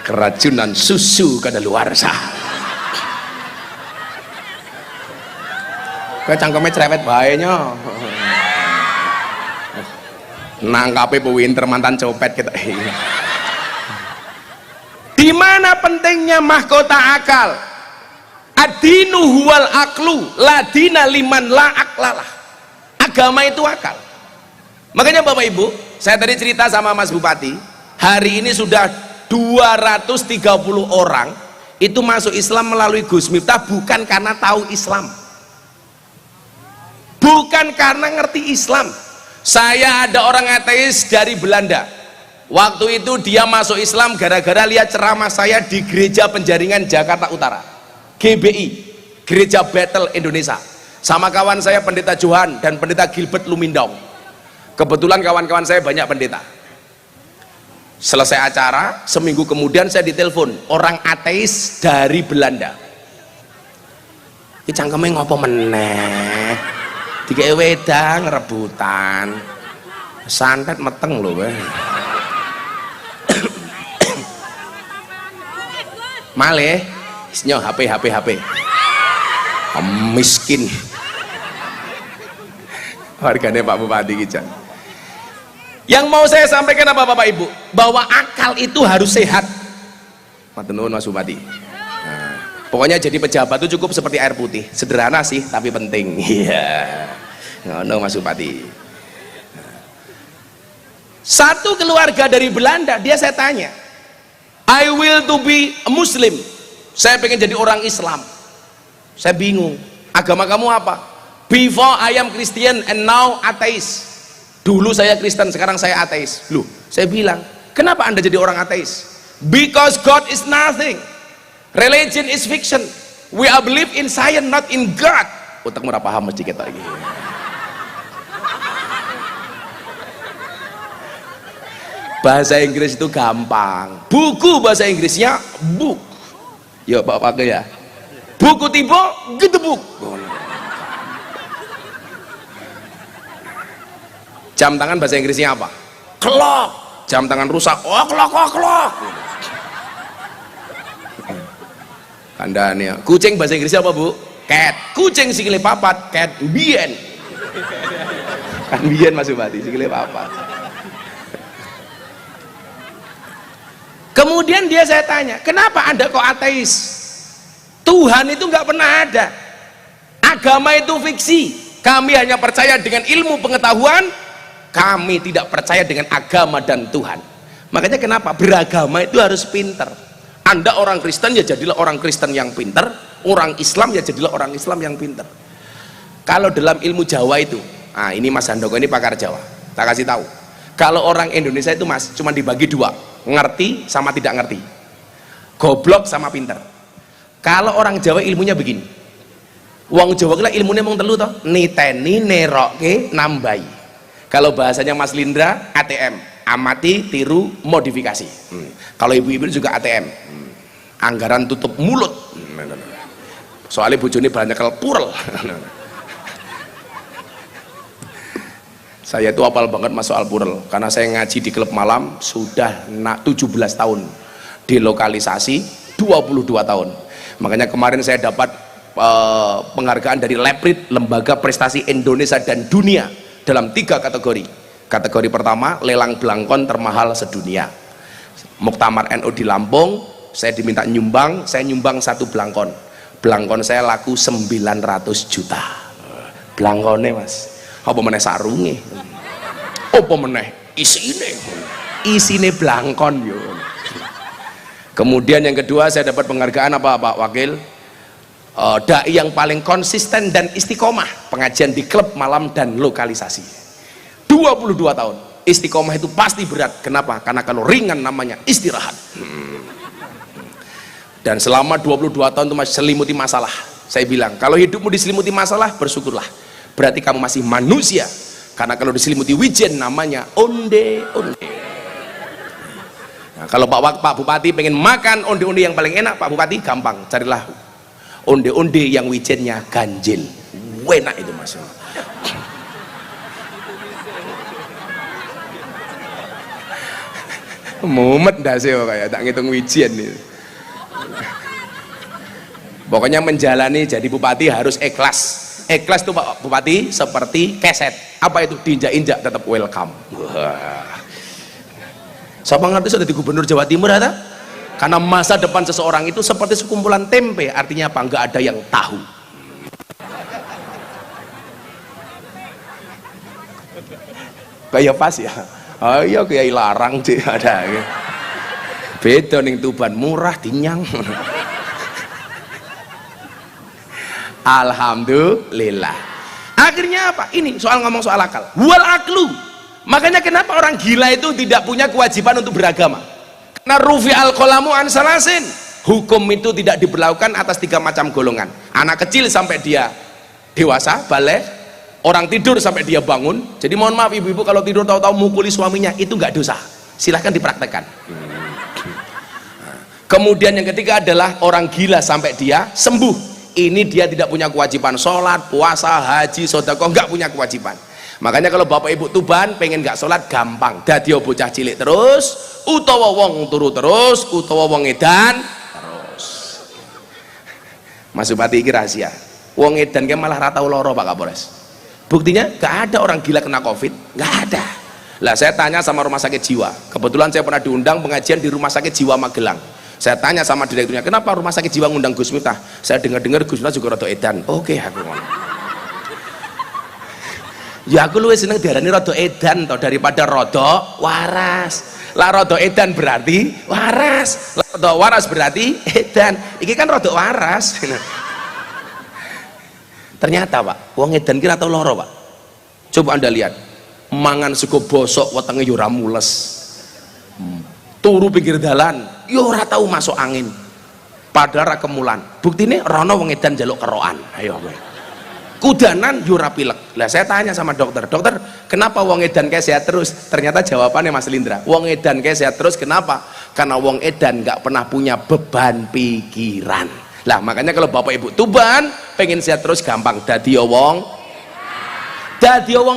Keracunan susu kadaluarsa. Kayak cangkemnya cerewet bahayanya. Nangkape pewinter mantan copet kita. Di mana pentingnya mahkota akal? Ad-dinu huwal aklu, la dina liman la aklalah. Agama itu akal. Makanya Bapak Ibu, saya tadi cerita sama Mas Bupati, hari ini sudah 230 orang itu masuk Islam melalui Gus Miftah bukan karena tahu Islam. Bukan karena ngerti Islam. Saya ada orang ateis dari Belanda. Waktu itu dia masuk Islam gara-gara lihat ceramah saya di Gereja Penjaringan Jakarta Utara, GBI, Gereja Battle Indonesia, sama kawan saya Pendeta Johan dan Pendeta Gilbert Lumindong. Kebetulan kawan-kawan saya banyak pendeta. Selesai acara, seminggu kemudian saya ditelepon orang ateis dari Belanda. Ini cangkemnya ngopo meneh, tiga wedang rebutan, santet meteng loh. Malih isnya HP miskin warganya Pak Bupati Kijan. Yang mau saya sampaikan apa Bapak Ibu? Bahwa akal itu harus sehat. Matur nuwun Mas Bupati. Nah, pokoknya jadi pejabat itu cukup seperti air putih, sederhana sih tapi penting. Iya, ngono Mas Bupati. Satu keluarga dari Belanda, dia saya tanya, I will to be a Muslim. Saya pengen jadi orang Islam. Saya bingung. Agama kamu apa? Before I am Christian and now atheist. Dulu saya Kristen, sekarang saya ateis. Loh, saya bilang, kenapa Anda jadi orang ateis? Because God is nothing. Religion is fiction. We are believe in science, not in God. Otak murah paham mesti kita lagi. Bahasa Inggris itu gampang. Buku bahasa Inggrisnya book. Yo Pak pakai ya. Buku tiba gitu book. Jam tangan bahasa Inggrisnya apa? Clock. Jam tangan rusak. Oh clock, oh clock. Kandane. Kucing bahasa Inggrisnya apa, Bu? Cat. Kucing sikile papat, cat bien. Kan bien Mas Bupati, sikile papat. Kemudian saya tanya, kenapa Anda kok ateis? Tuhan itu nggak pernah ada. Agama itu fiksi. Kami hanya percaya dengan ilmu pengetahuan. Kami tidak percaya dengan agama dan Tuhan. Makanya kenapa beragama itu harus pinter. Anda orang Kristen ya jadilah orang Kristen yang pinter. Orang Islam ya jadilah orang Islam yang pinter. Kalau dalam ilmu Jawa itu, nah ini Mas Handoko ini pakar Jawa. Tak kasih tahu. Kalau orang Indonesia itu Mas cuma dibagi dua, ngerti sama tidak ngerti, goblok sama pinter. Kalau orang Jawa ilmunya begini, wong Jawa kira ilmunya mau telu toh, niteni, neroke, nambai. Kalau bahasanya Mas Lindra, ATM, amati, tiru, modifikasi. Kalau ibu-ibu juga ATM, anggaran tutup mulut. Soalnya bojone banyak kelpurel. Saya itu hafal banget mas soal purel, karena saya ngaji di klub malam sudah 17 tahun, di lokalisasi 22 tahun. Makanya kemarin saya dapat penghargaan dari Leprit, Lembaga Prestasi Indonesia dan Dunia, dalam 3 kategori. Kategori pertama, lelang belangkon termahal sedunia. Muktamar NU di Lampung, saya diminta nyumbang, saya nyumbang 1 belangkon. Belangkon saya laku 900 juta. Belangkonnya mas, apa meneh sarunge, apa meneh isine belangkon yo. Kemudian yang kedua saya dapat penghargaan apa Pak Wakil, dai yang paling konsisten dan istiqomah pengajian di klub malam dan lokalisasi 22 tahun. Istiqomah itu pasti berat. Kenapa? Karena kalau ringan namanya istirahat. Dan selama 22 tahun itu masih selimuti masalah. Saya bilang kalau hidupmu diselimuti masalah, bersyukurlah, berarti kamu masih manusia. Karena kalau diselimuti wijen namanya onde-onde. Nah, kalau Pak Bupati pengen makan onde-onde yang paling enak, Pak Bupati gampang, carilah onde-onde yang wijennya ganjil. Enak itu mas. Mumet dah sih kayak tak ngitung wijen nih. Pokoknya menjalani jadi bupati harus ikhlas. Ikhlas tuh Pak Bupati seperti keset. Apa itu? Diinjak-injak tetap welcome. Wah. Siapa ngerti sudah di Gubernur Jawa Timur ada? Karena masa depan seseorang itu seperti sekumpulan tempe. Artinya apa? Enggak ada yang tahu. Kayak pas ya. Ayo kayak larang sih ada. Beda ning Tuban murah dinyang. Alhamdulillah. Akhirnya apa? Ini soal ngomong soal akal. Wal aklu. Makanya kenapa orang gila itu tidak punya kewajiban untuk beragama? Karena rufi al qalamu an salasin. Hukum itu tidak diberlakukan atas 3 macam golongan. Anak kecil sampai dia dewasa, balik. Orang tidur sampai dia bangun. Jadi mohon maaf ibu-ibu kalau tidur tahu-tahu mukuli suaminya, itu nggak dosa. Silahkan dipraktekkan. Kemudian yang ketiga adalah orang gila sampai dia sembuh. Ini dia tidak punya kewajiban sholat, puasa, haji, sedekah, nggak punya kewajiban. Makanya kalau bapak ibu Tuban pengen nggak sholat gampang, dadi bocah cilik terus, utawa wong turu terus, utawa wong edan terus. Mas Bupati ini rahasia, wong edan kan malah ratau loro Pak Kapolres. Buktinya nggak ada orang gila kena covid, nggak ada. Lah saya tanya sama rumah sakit jiwa, kebetulan saya pernah diundang pengajian di rumah sakit jiwa Magelang. Saya tanya sama direkturnya, kenapa rumah sakit jiwa ngundang Gus Miftah? Saya dengar-dengar Gus Miftah juga rada edan. Oke, aku ngomong. Ya aku luwih seneng diarani rada edan toh daripada rada waras. Lah rada edan berarti waras. Lah rada waras berarti edan. Iki kan rada waras. Ternyata Pak, wong edan ki ora tau lara, Pak. Coba Anda lihat. Mangan sego bosok wetenge yo ora mules. Turu pinggir dalan yo ora tau masuk angin, padahal ra kemulan. Buktine rono wong edan njaluk kerokan. Ayo kowe kudanan yura pilek. Lah saya tanya sama dokter, dokter kenapa wong edan kayak sehat terus? Ternyata jawabannya Mas Lindra, wong edan kayak sehat terus kenapa? Karena wong edan nggak pernah punya beban pikiran. Lah makanya kalau bapak ibu tuban pengen sehat terus gampang, dadi wong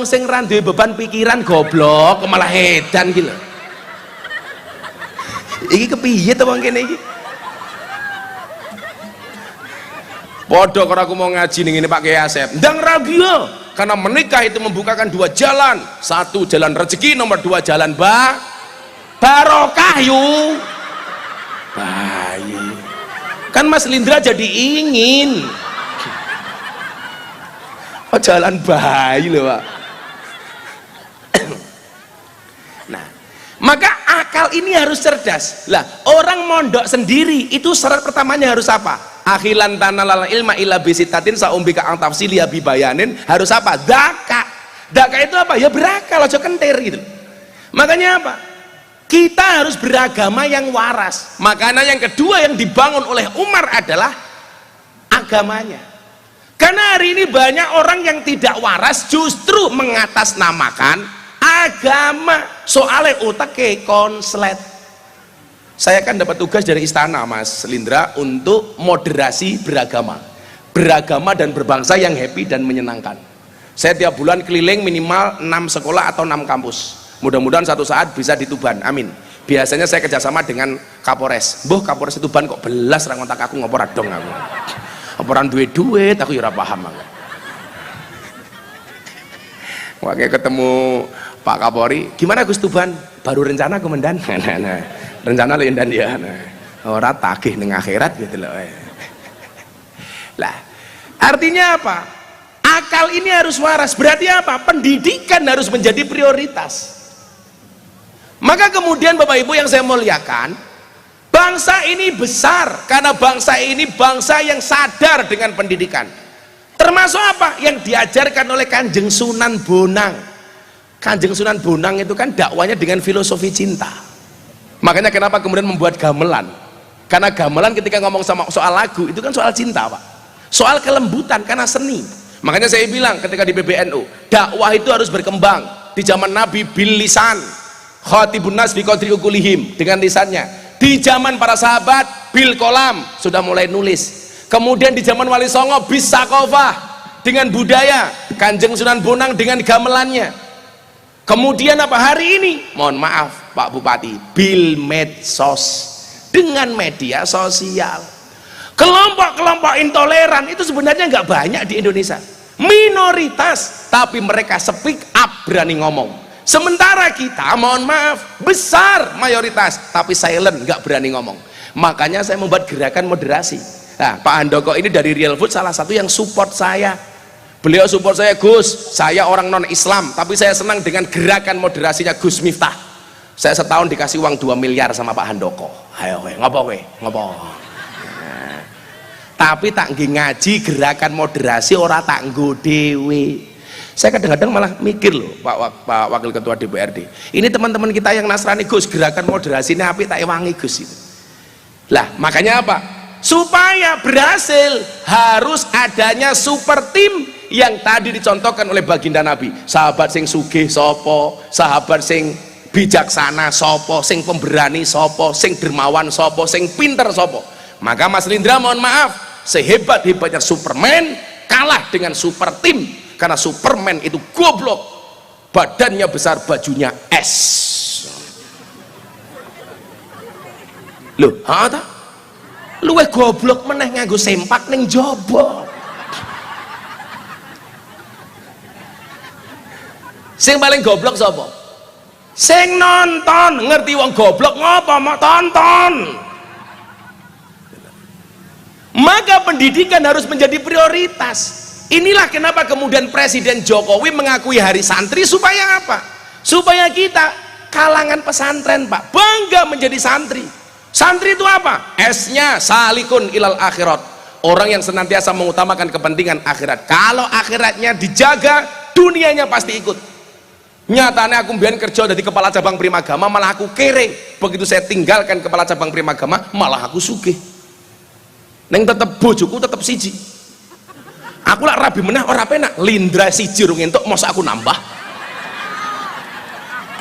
sing ra duwe beban pikiran goblok malah edan gitu. Iki kepiye to wong kene iki? Podo kalau aku mau ngaji nih ini Pak Kiai Asep ndang radio, karena menikah itu membukakan dua jalan, satu jalan rezeki, nomor dua jalan barokah yuk bayi. Kan Mas Lindra jadi ingin jalan bayi loh Pak. Nah maka akal ini harus cerdas. Lah orang mondok sendiri itu syarat pertamanya harus apa? Akhilan tanalal ilma illa bisitatin saumbika ang tafsili bibayanin, harus apa? Daka itu apa? Ya berakal, aja kentir gitu. Makanya apa? Kita harus beragama yang waras. Makanya yang kedua yang dibangun oleh Umar adalah agamanya. Karena hari ini banyak orang yang tidak waras justru mengatasnamakan agama. Soalnya otaknya konslet. Saya kan dapat tugas dari istana Mas Lindra untuk moderasi beragama dan berbangsa yang happy dan menyenangkan. Saya tiap bulan keliling minimal 6 sekolah atau 6 kampus. Mudah-mudahan satu saat bisa di Tuban, amin. Biasanya saya kerjasama dengan Kapolres. Boh Kapolres Tuban kok belas ra ngontak aku ngopor dong aku. Oporan duit aku ya ora paham aku. Wakil ketemu Pak Kapolri, gimana Gus Tuban? Baru rencana komandan. Rencana lain dan ya ora tagih ning akhirat gitu loh. Lah artinya apa? Akal ini harus waras. Berarti apa? Pendidikan harus menjadi prioritas. Maka kemudian Bapak Ibu yang saya muliakan, bangsa ini besar karena bangsa ini bangsa yang sadar dengan pendidikan. Termasuk apa? Yang diajarkan oleh Kanjeng Sunan Bonang. Kanjeng Sunan Bonang itu kan dakwanya dengan filosofi cinta. Makanya kenapa kemudian membuat gamelan? Karena gamelan ketika ngomong sama soal lagu itu kan soal cinta Pak, soal kelembutan karena seni. Makanya saya bilang ketika di PBNU dakwah itu harus berkembang. Di zaman Nabi bil lisan, khatibun nas bi qadri ukulihim, dengan lisannya. Di zaman para sahabat bil kolam, sudah mulai nulis. Kemudian di zaman Wali Songo bis sakofah, dengan budaya. Kanjeng Sunan Bonang dengan gamelannya. Kemudian apa hari ini? Mohon maaf Pak Bupati, bil medsos, dengan media sosial. Kelompok-kelompok intoleran itu sebenarnya nggak banyak di Indonesia, minoritas, tapi mereka speak up, berani ngomong. Sementara kita, mohon maaf, besar mayoritas, tapi silent, nggak berani ngomong. Makanya saya membuat gerakan moderasi. Nah, Pak Handoko ini dari Real Food salah satu yang support saya. Beliau support saya, Gus, saya orang non Islam tapi saya senang dengan gerakan moderasinya Gus Miftah. Saya setahun dikasih uang 2 miliar sama Pak Handoko. Ayo ngopo. Nah, tapi tak ngaji gerakan moderasi ora tak nggo dhewe. Saya kadang-kadang malah mikir loh Pak Wakil Ketua DPRD, ini teman-teman kita yang Nasrani, Gus, gerakan moderasi ini apik tak ewangi Gus itu. Lah makanya apa? Supaya berhasil harus adanya super tim yang tadi dicontohkan oleh baginda Nabi. Sahabat sing sugih sopo, sahabat sing bijaksana sopo, sing pemberani sopo, sing dermawan sopo, sing pinter sopo. Maka Mas Lindra mohon maaf, sehebat-hebatnya Superman kalah dengan super tim, karena Superman itu goblok, badannya besar, bajunya es. Loh, tak? Luwih goblok meneh nganggo sempak ning jaba. Sing paling goblok sapa? Sing nonton. Ngerti wong goblok ngopo mau tonton. Maka pendidikan harus menjadi prioritas. Inilah kenapa kemudian Presiden Jokowi mengakui Hari Santri, supaya apa? Supaya kita kalangan pesantren Pak bangga menjadi santri. Santri itu apa? S-nya salikun ilal akhirat, orang yang senantiasa mengutamakan kepentingan akhirat. Kalau akhiratnya dijaga, dunianya pasti ikut. Nyatanya aku biar kerja dari kepala cabang Primagama malah aku kere. Begitu saya tinggalkan kepala cabang Primagama malah aku sugih. Neng tetep bojoku tetep siji. Aku lah rabi meneh ora penak, Lindra siji rung entuk mosok aku nambah.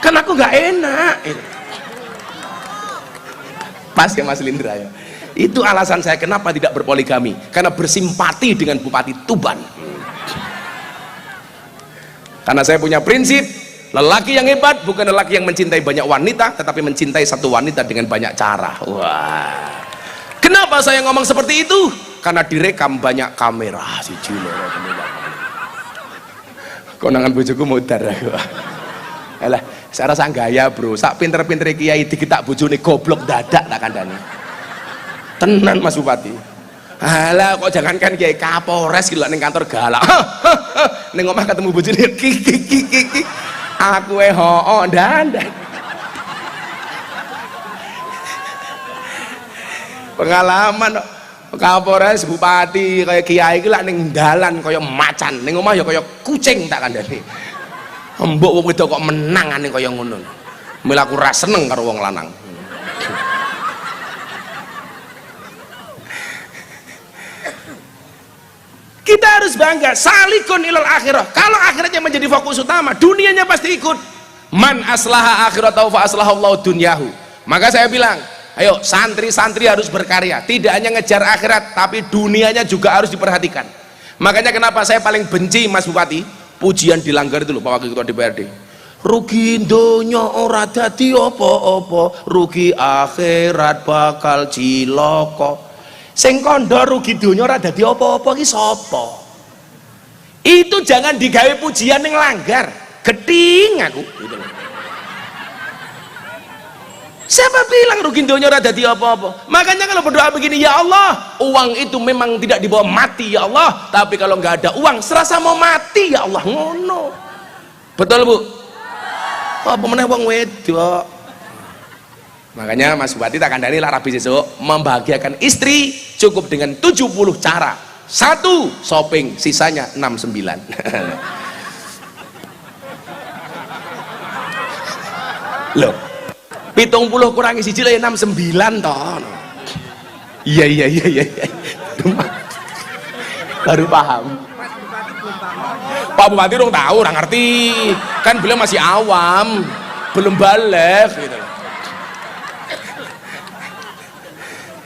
Kan aku nggak enak. Pas ya Mas Lindra ya. Itu alasan saya kenapa tidak berpoligami, karena bersimpati dengan Bupati Tuban. Karena saya punya prinsip, lelaki yang hebat bukan lelaki yang mencintai banyak wanita, tetapi mencintai satu wanita dengan banyak cara. Wah. Kenapa saya ngomong seperti itu? Karena direkam banyak kamera. Si Juno. Konangan bojoku mudar aku. Alah, saya rasa gaya bro. Sak pinter-pinter kiai dikita bojone goblok dadak tak kandhani. Tenan Mas Bupati. Alah kok jangankan kiai Kapolres gila ning kantor galak. Ning omah ketemu bojone kiki. Aku hoo dandan. Pengalaman Kapolres, bupati, kayak kiai iki lak ning dalan kaya macan, ning omah ya kaya kucing tak kandhani. Mbok wong wedok kok menangane kaya ngono. Mila aku ra seneng karo wong lanang. Kita harus bangga, salikun ilal akhirah. Kalau akhiratnya menjadi fokus utama, dunianya pasti ikut. Man aslaha akhiratahu fa aslahallahu dunyahu. Maka saya bilang, ayo santri-santri harus berkarya, tidak hanya ngejar akhirat, tapi dunianya juga harus diperhatikan. Makanya kenapa saya paling benci Mas Bupati, pujian dilanggar itu loh Pak Wakil Ketua DPRD. Rugi donya ora dadi apa-apa, rugi akhirat bakal cilaka. Sing kandha rugi donya ora dadi apa-apa ki sapa? Itu jangan digawe pujian ning langgar. Geting aku gitu loh. Siapa bilang rugi donya ora dadi apa-apa? Makanya kalau berdoa begini, ya Allah, uang itu memang tidak dibawa mati ya Allah, tapi kalau nggak ada uang serasa mau mati ya Allah, ngono. Betul Bu? Apa meneh wong wedok. Makanya Mas Bupati tak kandhani lah rabi sesuk membahagiakan istri cukup dengan 70 cara. 1 shopping, sisanya 69. Loh, 70 kurangi 1 lah 69 toh. Iya. Baru paham. Pak Bupati dong tahu, orang ngerti. Kan beliau masih awam, belum balik gitu.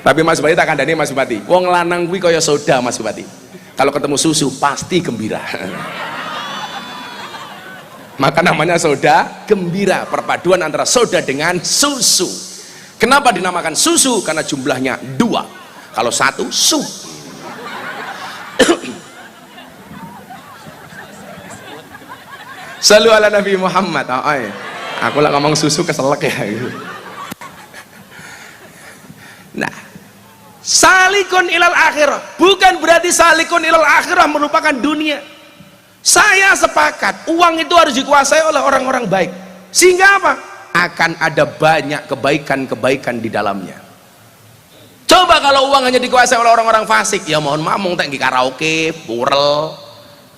Tapi Mas Bupati tak kandhani Mas Bupati. Wong lanang kuwi kaya soda Mas Bupati. Kalau ketemu susu pasti gembira. Maka namanya soda gembira, perpaduan antara soda dengan susu. Kenapa dinamakan susu? Karena jumlahnya 2. Kalau 1 su. Shallu ala Nabi Muhammad. Aku lah ngomong susu keselak ya. Nah, salikun ilal akhirah bukan berarti salikun ilal akhirah merupakan dunia. Saya sepakat uang itu harus dikuasai oleh orang-orang baik, sehingga apa? Akan ada banyak kebaikan-kebaikan di dalamnya. Coba kalau uang hanya dikuasai oleh orang-orang fasik, ya mohon maaf mung tak karaoke, purel.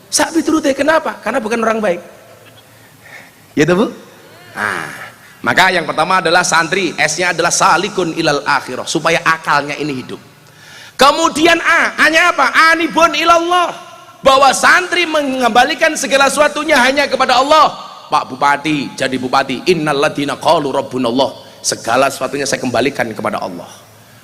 Sak piturute kenapa? Karena bukan orang baik. Ya tuh Bu? Nah, maka yang pertama adalah santri, S-nya adalah salikun ilal akhirah, supaya akalnya ini hidup. Kemudian A-nya apa? Anibun ilallah, bahwa santri mengembalikan segala sesuatunya hanya kepada Allah. Pak Bupati jadi bupati, innalladzina qalu rabbunallah, segala sesuatunya saya kembalikan kepada Allah.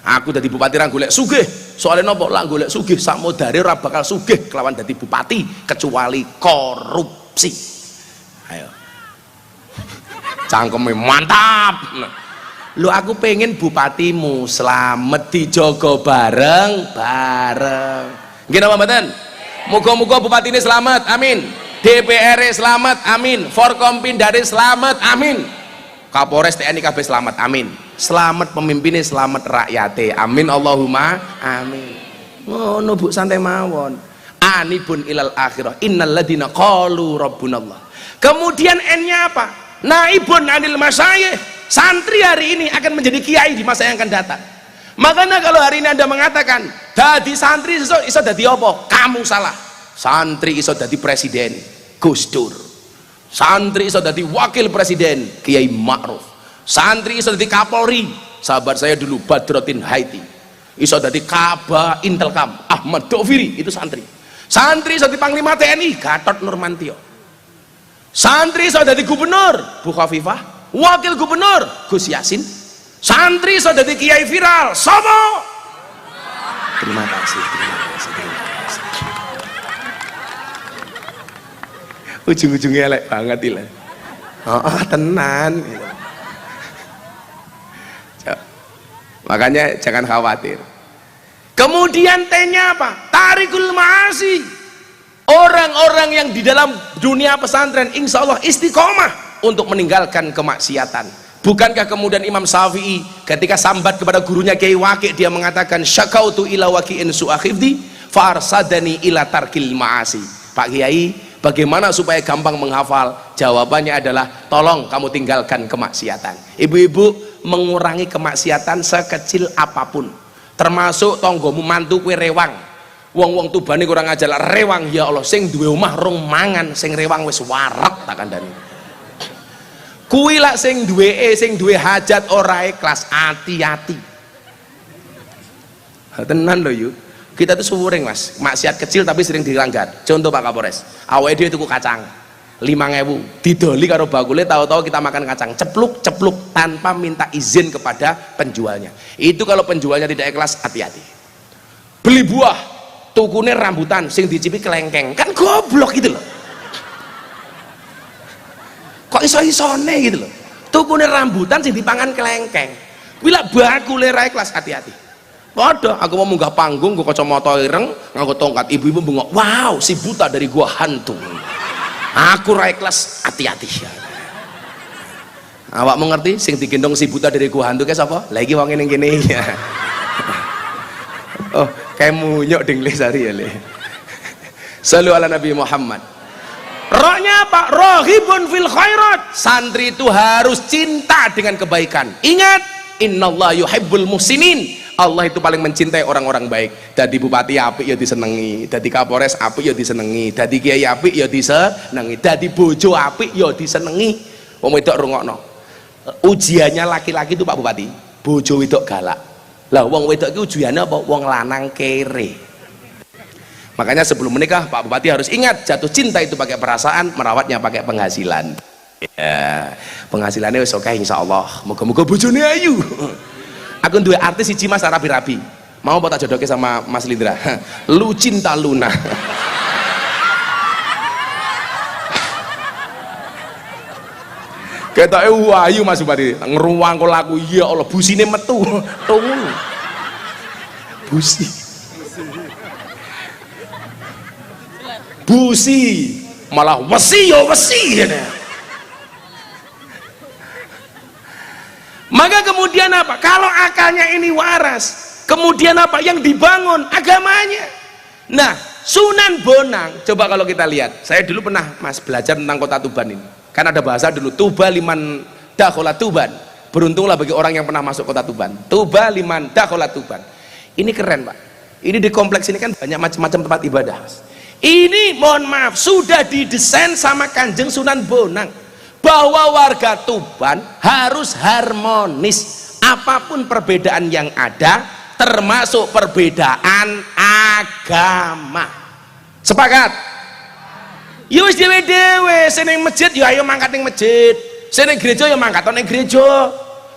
Aku jadi bupati ra golek sugih, soalnya nopo lah golek sugih sak modare ora bakal sugih kelawan jadi bupati kecuali korupsi. Ayo. Cangkeme mantap. Lu aku pengen bupatimu selamat dijogo bareng-bareng. Nggih napa mboten? Muga-muga bupati ini selamat, amin. DPR selamat, amin. Forkompindare selamat, amin. Kapolres TNI KB selamat, amin. Selamat pemimpinnya, selamat rakyate, amin. Allahumma amin. Ngono Bu, santai mawon. Anibun ilal akhirah, innalladzina qalu rabbunallah. Kemudian N-nya apa? Naibun anil masyayikh, santri hari ini akan menjadi kiai di masa yang akan datang. Makanya kalau hari ini Anda mengatakan dadi santri iso dadi apa? Kamu salah. Santri iso dadi presiden, Gus Dur. Santri iso dadi wakil presiden, Kiai Ma'ruf. Santri iso dadi Kapolri, sahabat saya dulu Badrotin Haiti. Iso dadi Kaba Intelkam, Ahmad Doviri, itu santri. Santri iso dadi Panglima TNI Gatot Nurmantio. Santri iso dadi gubernur Bu Khofifah, wakil gubernur Gus Yasin. Santri iso dadi kiai viral sapa? Terima kasih. Ujung-ujungnya elek banget iki. Oh, tenan gitu. Makanya jangan khawatir. Kemudian T-nya apa? Tarikul Ma'asi. Orang-orang yang di dalam dunia pesantren insya Allah istiqomah untuk meninggalkan kemaksiatan. Bukankah kemudian Imam Syafi'i ketika sambat kepada gurunya Kiai Waqi, dia mengatakan syakautu ila waqi'in su'akhifdi farsadani ila tarkil ma'asi. Pak Kiai, bagaimana supaya gampang menghafal? Jawabannya adalah tolong kamu tinggalkan kemaksiatan. Ibu-ibu, mengurangi kemaksiatan sekecil apapun, termasuk tonggomu mantu kue rewang. Wong-wong tubane kurang ajar rewang, ya Allah, sing duwe omah rong mangan, sing rewang wis warak tak kandhani. Kuwi lak sing duwe hajat ora ikhlas, hati-hati. Tenan lho yuk. Kita tuh suwuring Mas, maksiat kecil tapi sering dilanggar. Contoh Pak Kapolres, awake dhewe tuku kacang 5.000, didoli karo bakule, tahu-tahu kita makan kacang cepluk tanpa minta izin kepada penjualnya. Itu kalau penjualnya tidak ikhlas, hati-hati. Beli buah, tukune rambutan sing dicipi kelengkeng, kan goblok gitu loh. Kok iso-isone gitu loh. Tukune rambutan sing dipangan kelengkeng. Kuwi lak bakule ra ikhlas, hati-hati. Waduh, aku mau munggah panggung, gue kacamata ireng, nganggo tongkat, ibu-ibu bengok, wow, si buta dari gua hantu. Aku ra ikhlas, hati-hati. Awak mengerti sing digendong si buta dari gua hantu ke sapa? Lagi wong ngene kene ya. Oh, kayak munyok ding le sari ya le. Sallu ala Nabi Muhammad. Rohnya apa? Rohibun fil khairat. Santri itu harus cinta dengan kebaikan. Ingat, innallaha yuhibbul muhsinin. Allah itu paling mencintai orang-orang baik. Dadi bupati apik ya disenengi, dadi kapolres apik ya disenengi, dadi kiai apik ya disenengi, dadi bojo apik ya disenengi. Wong wedok rungokno. Ujiannya laki-laki itu Pak Bupati, bojo wedok galak. Lah wong wedok iki ujiannya apa? Wong lanang kere. Makanya sebelum menikah Pak Bupati harus ingat, jatuh cinta itu pakai perasaan, merawatnya pakai penghasilan. Ya, penghasilannya wis oke insyaallah. Moga-moga bojone ayu. Aku duwe artis siji Mas rabi-rabi. Mau tak jodoke sama Mas Lindra. Lu cinta Luna. Ketoke ayu Mas Bupati. Ngruwang kok laku ya Allah busine metu. Tungu. Busi. Busi malah wesi ya wesi ya. Maka kemudian apa? Kalau akalnya ini waras, kemudian apa? Yang dibangun agamanya. Nah, Sunan Bonang, coba kalau kita lihat, saya dulu pernah Mas belajar tentang kota Tuban ini. Kan ada bahasa dulu, Tuba liman dakhala Tuban. Beruntunglah bagi orang yang pernah masuk kota Tuban. Tuba liman dakhala Tuban. Ini keren Pak. Ini di kompleks ini kan banyak macam-macam tempat ibadah. Ini mohon maaf sudah didesain sama Kanjeng Sunan Bonang. Bahwa warga Tuban harus harmonis apapun perbedaan yang ada, termasuk perbedaan agama. Sepakat? Ya wis dhewe-dhewe, sing masjid ya ayo mangkat ning masjid, sing ning gereja ya mangkat ning gereja.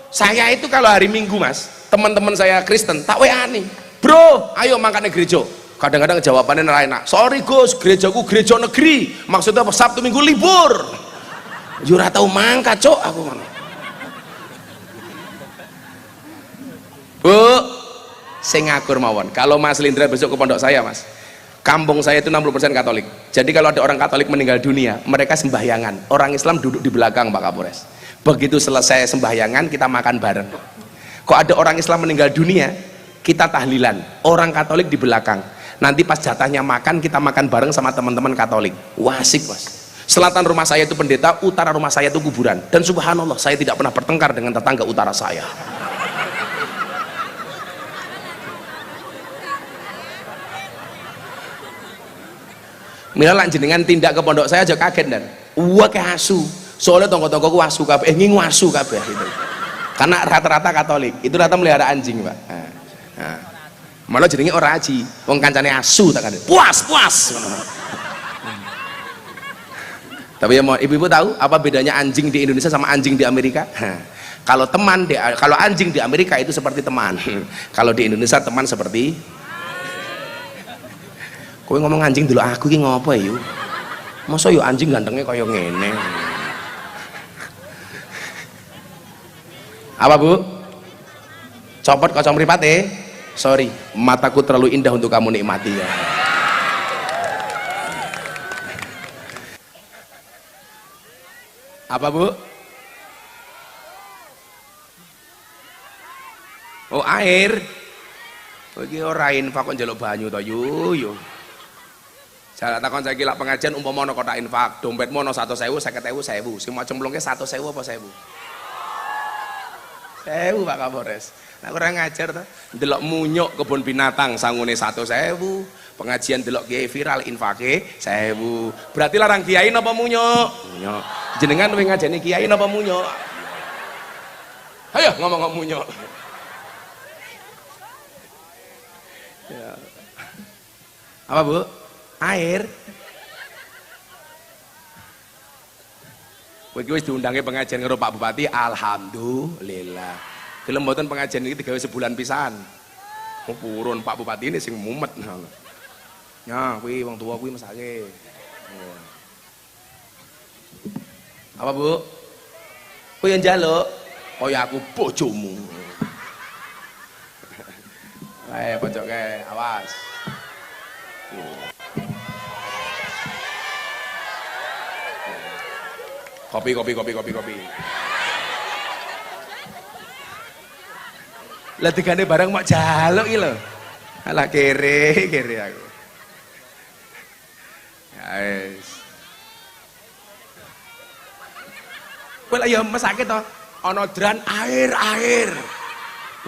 Saya itu kalau hari Minggu Mas, teman-teman saya Kristen tak WA-ni, bro ayo mangkat ning gereja. Kadang-kadang jawabannya ora enak, sorry Gus, gerejaku gereja negeri, maksudnya apa? Sabtu Minggu libur. Jurah tahu mangkat cok aku mana. Bu, saya ngakur mawon. Kalau Mas Lindra besok ke pondok saya Mas, kampung saya itu 60% Katolik. Jadi kalau ada orang Katolik meninggal dunia, mereka sembahyangan. Orang Islam duduk di belakang Pak Kapolres. Begitu selesai sembahyangan kita makan bareng. Kok ada orang Islam meninggal dunia, kita tahlilan. Orang Katolik di belakang. Nanti pas jatahnya makan kita makan bareng sama teman-teman Katolik. Wah asik Mas. Selatan rumah saya itu pendeta, utara rumah saya itu kuburan. Dan subhanallah, saya tidak pernah bertengkar dengan tetangga utara saya. Mila lan jenengan tindak ke pondok saya aja kaget dan wah ke asu. Soalnya tonggo-tonggoku asu kabeh, ngingu asu kabeh gitu. Karena rata-rata Katolik, itu rata melihara anjing, Pak. Nah. Malah jenenge ora aji, wong kancane asu tak kandhe. Puas. Tapi ya mau ibu-ibu tahu apa bedanya anjing di Indonesia sama anjing di Amerika? Kalau anjing di Amerika itu seperti teman. Kalau di Indonesia teman seperti kowe ngomong anjing dulu aku ki ngopo ya yuk? Masa yo anjing gantengnya kaya ngene. Apa Bu? Copot kocok mripate? Sorry, mataku terlalu indah untuk kamu nikmati ya. Apa Bu? Oh air. Oh iki ora infak kok njaluk banyu to yo. Jarak takon saiki lak pengajian umpama ana kotak infak, dompetmu ana 100.000, 50.000, 1.000. Sing mau cemplungke 100.000 apa 1.000? 1.000 Pak Kapolres. Nah kurang ngajar to. Ndelok munyuk kebun binatang sangune 100.000. Pengajian delok kiai viral infake 1.000. Berarti larang kiai napa munyuk? Munyuk. Jenengan wing ngajeni kiai napa munyuk? Ayo ngomong munyuk. Ya. Apa Bu? Air. Kowe wis diundange pengajian karo Pak Bupati, alhamdulillah. Gelem mboten pengajian iki digawe sebulan pisan. Purun Pak Bupati ini sing mumet. Ya, kuwi wong tua kuwi mesake. Apa Bu? Kowe yang njaluk kaya aku bojomu. Ayo pojoke, awas. Kopi. Lah digane barang mak jaluk iki lho. Alah kere aku. Guys. Kowe lah ya mesake to, ana dran air.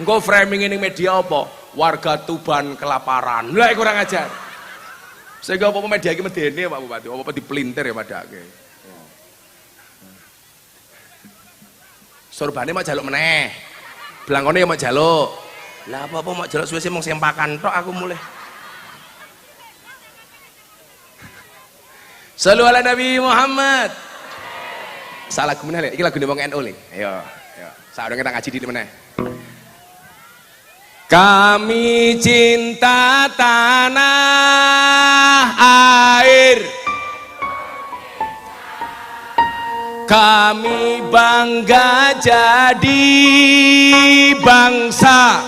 Engko framing ning media apa? Warga Tuban kelaparan. Lah kurang ajar. Sehingga apa media iki medene Pak Bupati, apa dipelintir ya padake. Sorbane mak jaluk meneh. Blangkone ya mak jaluk. Lah apa mak jaluk suwe-suwe mung sempakan tok aku mulai. Shallu ala Nabi Muhammad. Salah lagu meneh lek. Iki lagune wong NU le. Ayo. Saurunge tak ngaji di meneh. Kami cinta tanah air. Kami bangga jadi bangsa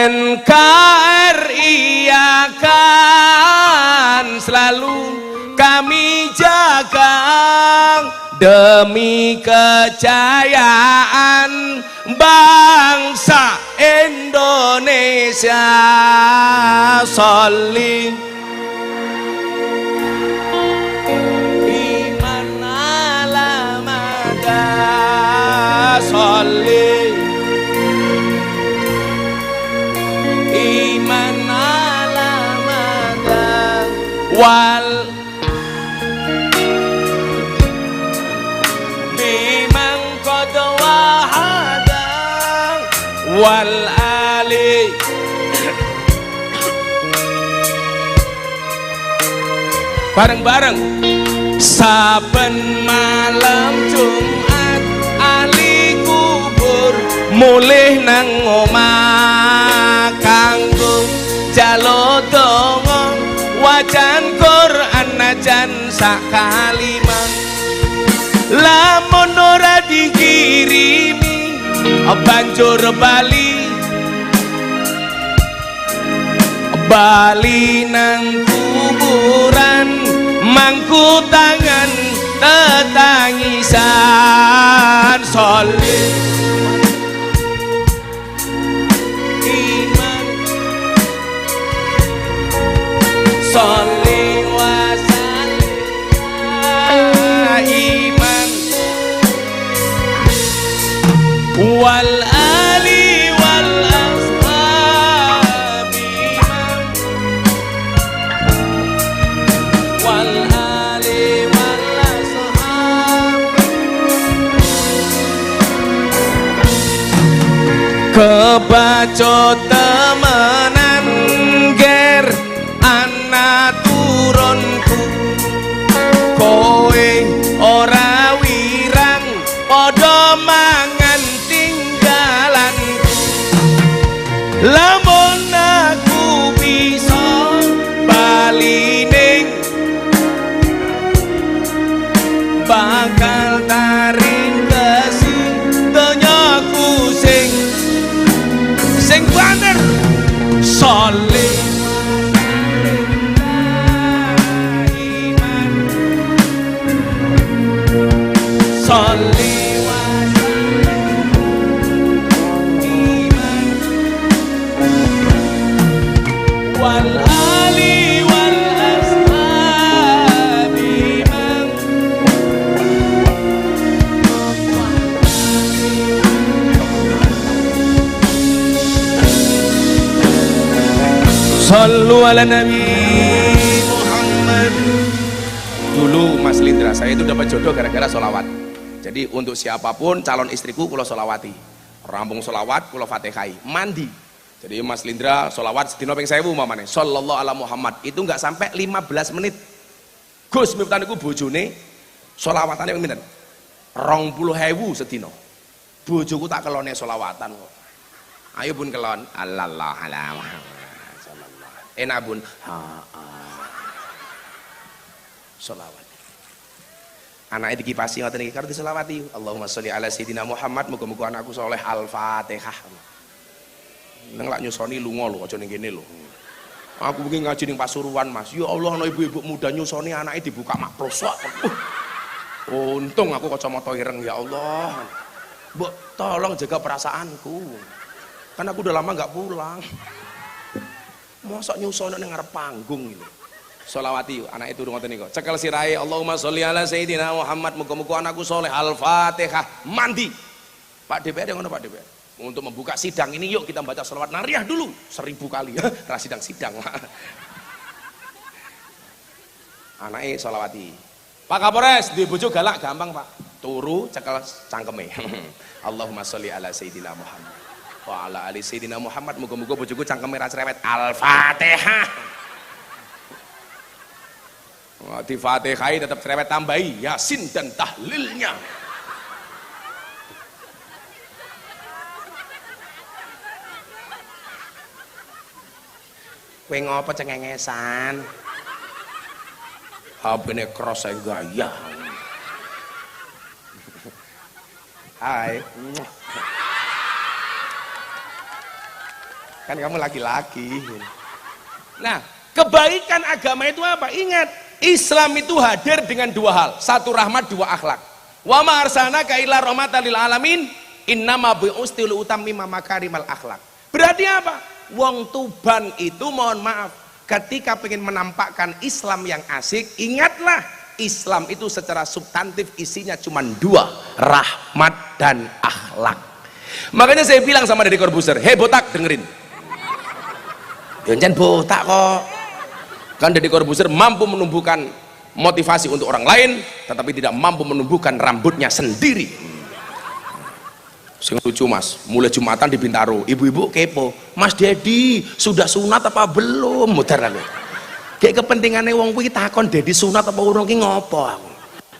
NKRI akan selalu kami jaga demi kejayaan bangsa Indonesia. Sholli Sholli iman ala mada wal biman qad wahada wal ali bareng-bareng saben malam Jumat ali kubur mulih nang omah kanggo jaluk donga wacan Quran najan sak kalimat lamun ora dikirimi banjur bali nang kuburan mangku tangan tetangisan. Sholli iman sholli wa sallim iman wal ali wal ashab iman wal ali wal ashab kebacut temenan ger anak turunku kowe ora wirang padha mangan tinggalanku lamun aku bisa bali ning bakal taring kesing donyaku sing baner soleh iman soleh iman wal ali wal ashab iman sallu ala nabi Muhammad. Dulu Mas Lindra saya itu dapat jodoh gara-gara sholawat. Jadi untuk siapapun calon istriku kulo sholawati, rampung sholawat kulo fatihai, mandi. Jadi Mas Lindra sholawat sedina ping 1000 mamane sallallahu ala Muhammad itu enggak sampai 15 menit. Gus Miftah niku bojone sholawatane ping pinten? 20.000 sedina. Bojoku tak kelone sholawatan kok. Ayo pun kelon Allah ala Muhammad. Enak bun sholawat anaknya dikipasi ngoten iki karo diselawati Allahumma sholli ala sayyidina Muhammad muga-muga anakku soleh al-fatihah neng lak nyusoni lunga lho aja ning kene lho aku mungkin ngaji ning Pasuruan Mas ya Allah ana ibu-ibu muda nyusoni anaknya dibuka makrosok untung aku kacamata ireng ya Allah mbok tolong jaga perasaanku kan aku udah lama nggak pulang mosok nyusono ning ngarep panggung ini sholawati anak itu ngoten niku cekel sirahe Allahumma sholli ala sayyidina Muhammad muga-muga anakku soleh al-fatihah mandi Pak DPR yang ngono Pak DPR untuk membuka sidang ini yuk kita baca sholawat nariyah dulu 1000 kali ya ra sidang anake sholawati Pak Kapolres di bojo galak gampang Pak turu cekel cangkeme Allahumma sholli ala sayyidina Muhammad wa ala ali sayyidina Muhammad muga-muga bojoku cangkeme ra cerewet al-fatihah di fatihai tetap cerewet tambahi yasin dan tahlilnya kowe ngopo cengengesan HP-ne cross saya gaya hai kan kamu laki-laki. Nah kebaikan agama itu apa? Ingat Islam itu hadir dengan dua hal, satu rahmat, dua akhlak. Wa ma arsalnaka illa rahmatan lil alamin innama bu'ustu li utammima makarimal akhlak. Berarti apa? Wong Tuban itu mohon maaf ketika pengen menampakkan Islam yang asik, ingatlah Islam itu secara substantif isinya cuma dua, rahmat dan akhlak. Makanya saya bilang sama Deddy Corbuzier, hei botak dengerin jangan botak kok kan Deddy Corbuzier mampu menumbuhkan motivasi untuk orang lain tetapi tidak mampu menumbuhkan rambutnya sendiri. Sing lucu Mas, mulai Jumatan di Bintaro ibu-ibu kepo, Mas Deddy sudah sunat apa belum? Muter aku kayak kepentingannya wong kuwi takon Deddy sunat apa urung ki ngopo aku.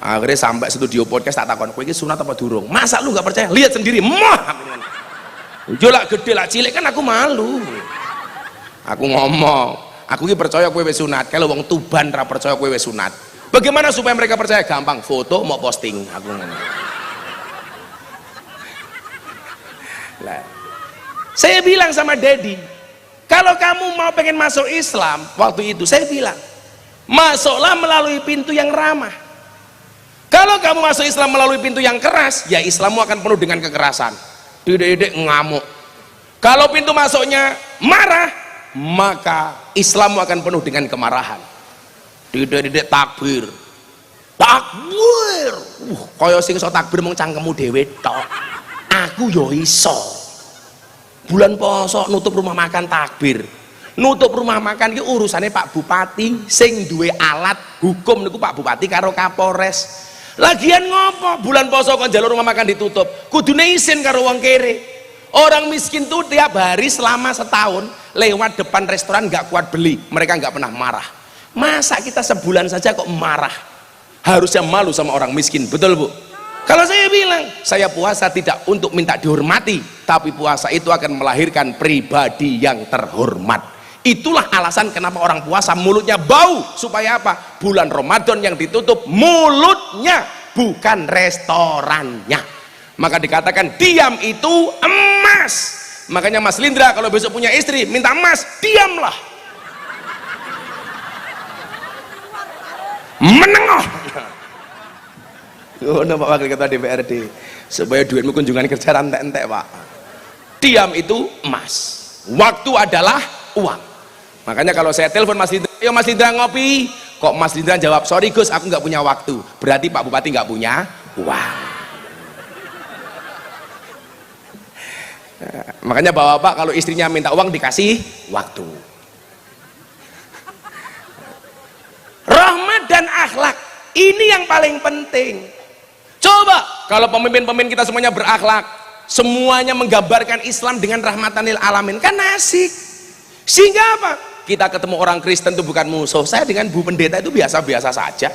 Akhirnya sampai studio podcast tak takon kuwi ki sunat apa durung, masa lu gak percaya? Lihat sendiri mah yo lak gede lak cilik kan aku malu. Aku ngomong, aku ini percaya kowe wis sunat. Kalau wong Tuban ra percaya kowe wis sunat. Bagaimana supaya mereka percaya? Gampang, foto mau posting. Aku ngomong. Lah, saya bilang sama Dedi, kalau kamu mau pengen masuk Islam, waktu itu saya bilang, masuklah melalui pintu yang ramah. Kalau kamu masuk Islam melalui pintu yang keras, ya Islammu akan penuh dengan kekerasan. Dedek-dedek ngamuk. Kalau pintu masuknya marah, maka Islammu akan penuh dengan kemarahan. Dedek-dedek takbir, takbir. Kaya sing iso takbir mung cangkemmu dhewe tok. Aku yo iso. Bulan poso nutup rumah makan takbir. Nutup rumah makan ki urusane Pak Bupati, sing duwe alat hukum niku Pak Bupati karo Kapolres. Lagian ngopo bulan poso kok njaluk rumah makan ditutup? Kudune izin karo wong kere. Orang miskin tuh tiap hari selama setahun lewat depan restoran nggak kuat beli, mereka nggak pernah marah. Masa kita sebulan saja kok marah? Harusnya malu sama orang miskin, betul Bu? Kalau saya bilang, saya puasa tidak untuk minta dihormati, tapi puasa itu akan melahirkan pribadi yang terhormat. Itulah alasan kenapa orang puasa mulutnya bau, supaya apa? Bulan Ramadan yang ditutup mulutnya, bukan restorannya. Maka dikatakan diam itu emas. Makanya Mas Lindra kalau besok punya istri minta emas, diamlah, menengok. Oh, Pak Wakil Ketua DPRD, supaya duitmu kunjungan kerja entek-entek Pak. Diam itu emas, waktu adalah uang. Makanya kalau saya telepon Mas Lindra, ayo Mas Lindra ngopi, kok Mas Lindra jawab, sorry Gus aku nggak punya waktu, berarti Pak Bupati nggak punya uang. Makanya bapak-bapak kalau istrinya minta uang dikasih waktu. Rahmat dan akhlak ini yang paling penting. Coba kalau pemimpin-pemimpin kita semuanya berakhlak, semuanya menggambarkan Islam dengan rahmatan lil alamin, kan asik. Sehingga apa? Kita ketemu orang Kristen itu bukan musuh. Saya dengan Bu Pendeta itu biasa-biasa saja.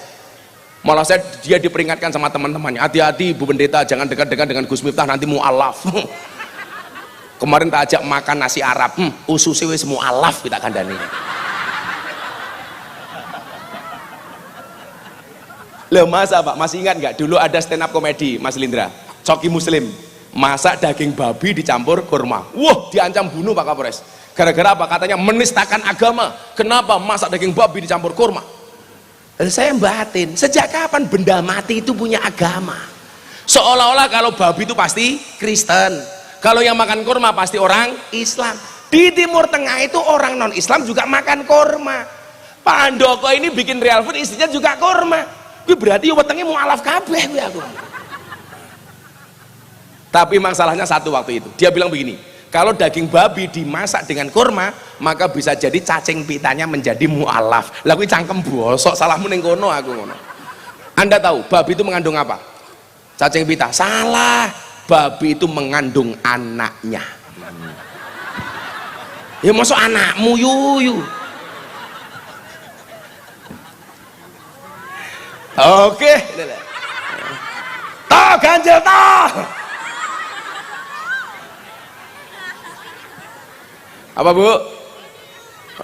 Malah dia diperingatkan sama teman-temannya, hati-hati Bu Pendeta, jangan dekat-dekat dengan Gus Miftah, nanti mu'alaf. Kemarin tak ajak makan nasi Arab, ususnya wis mu'alaf kita kandani. Loh masa Pak, masih ingat nggak dulu ada stand up komedi Mas Lindra, Coki Muslim, masak daging babi dicampur kurma. Wah, diancam bunuh Pak Kapolres. Gara-gara apa? Katanya menistakan agama. Kenapa masak daging babi dicampur kurma? Dan saya batin, sejak kapan benda mati itu punya agama? Seolah-olah kalau babi itu pasti Kristen, kalau yang makan kurma pasti orang Islam. Di Timur Tengah itu orang non Islam juga makan kurma. Pak Handoko ini bikin real food, istrinya juga kurma. Gue berarti wetenge mualaf kabeh gue aku. Tapi masalahnya satu waktu itu, dia bilang begini, kalau daging babi dimasak dengan kurma, maka bisa jadi cacing pitanya menjadi mualaf. Lah kuwi cangkem bosok, salahmu ning kono aku ngono. Anda tahu babi itu mengandung apa? Cacing pita. Salah. Babi itu mengandung anaknya. Ya masuk anakmu yuyu. Oke. Toh ganjil toh. Apa Bu?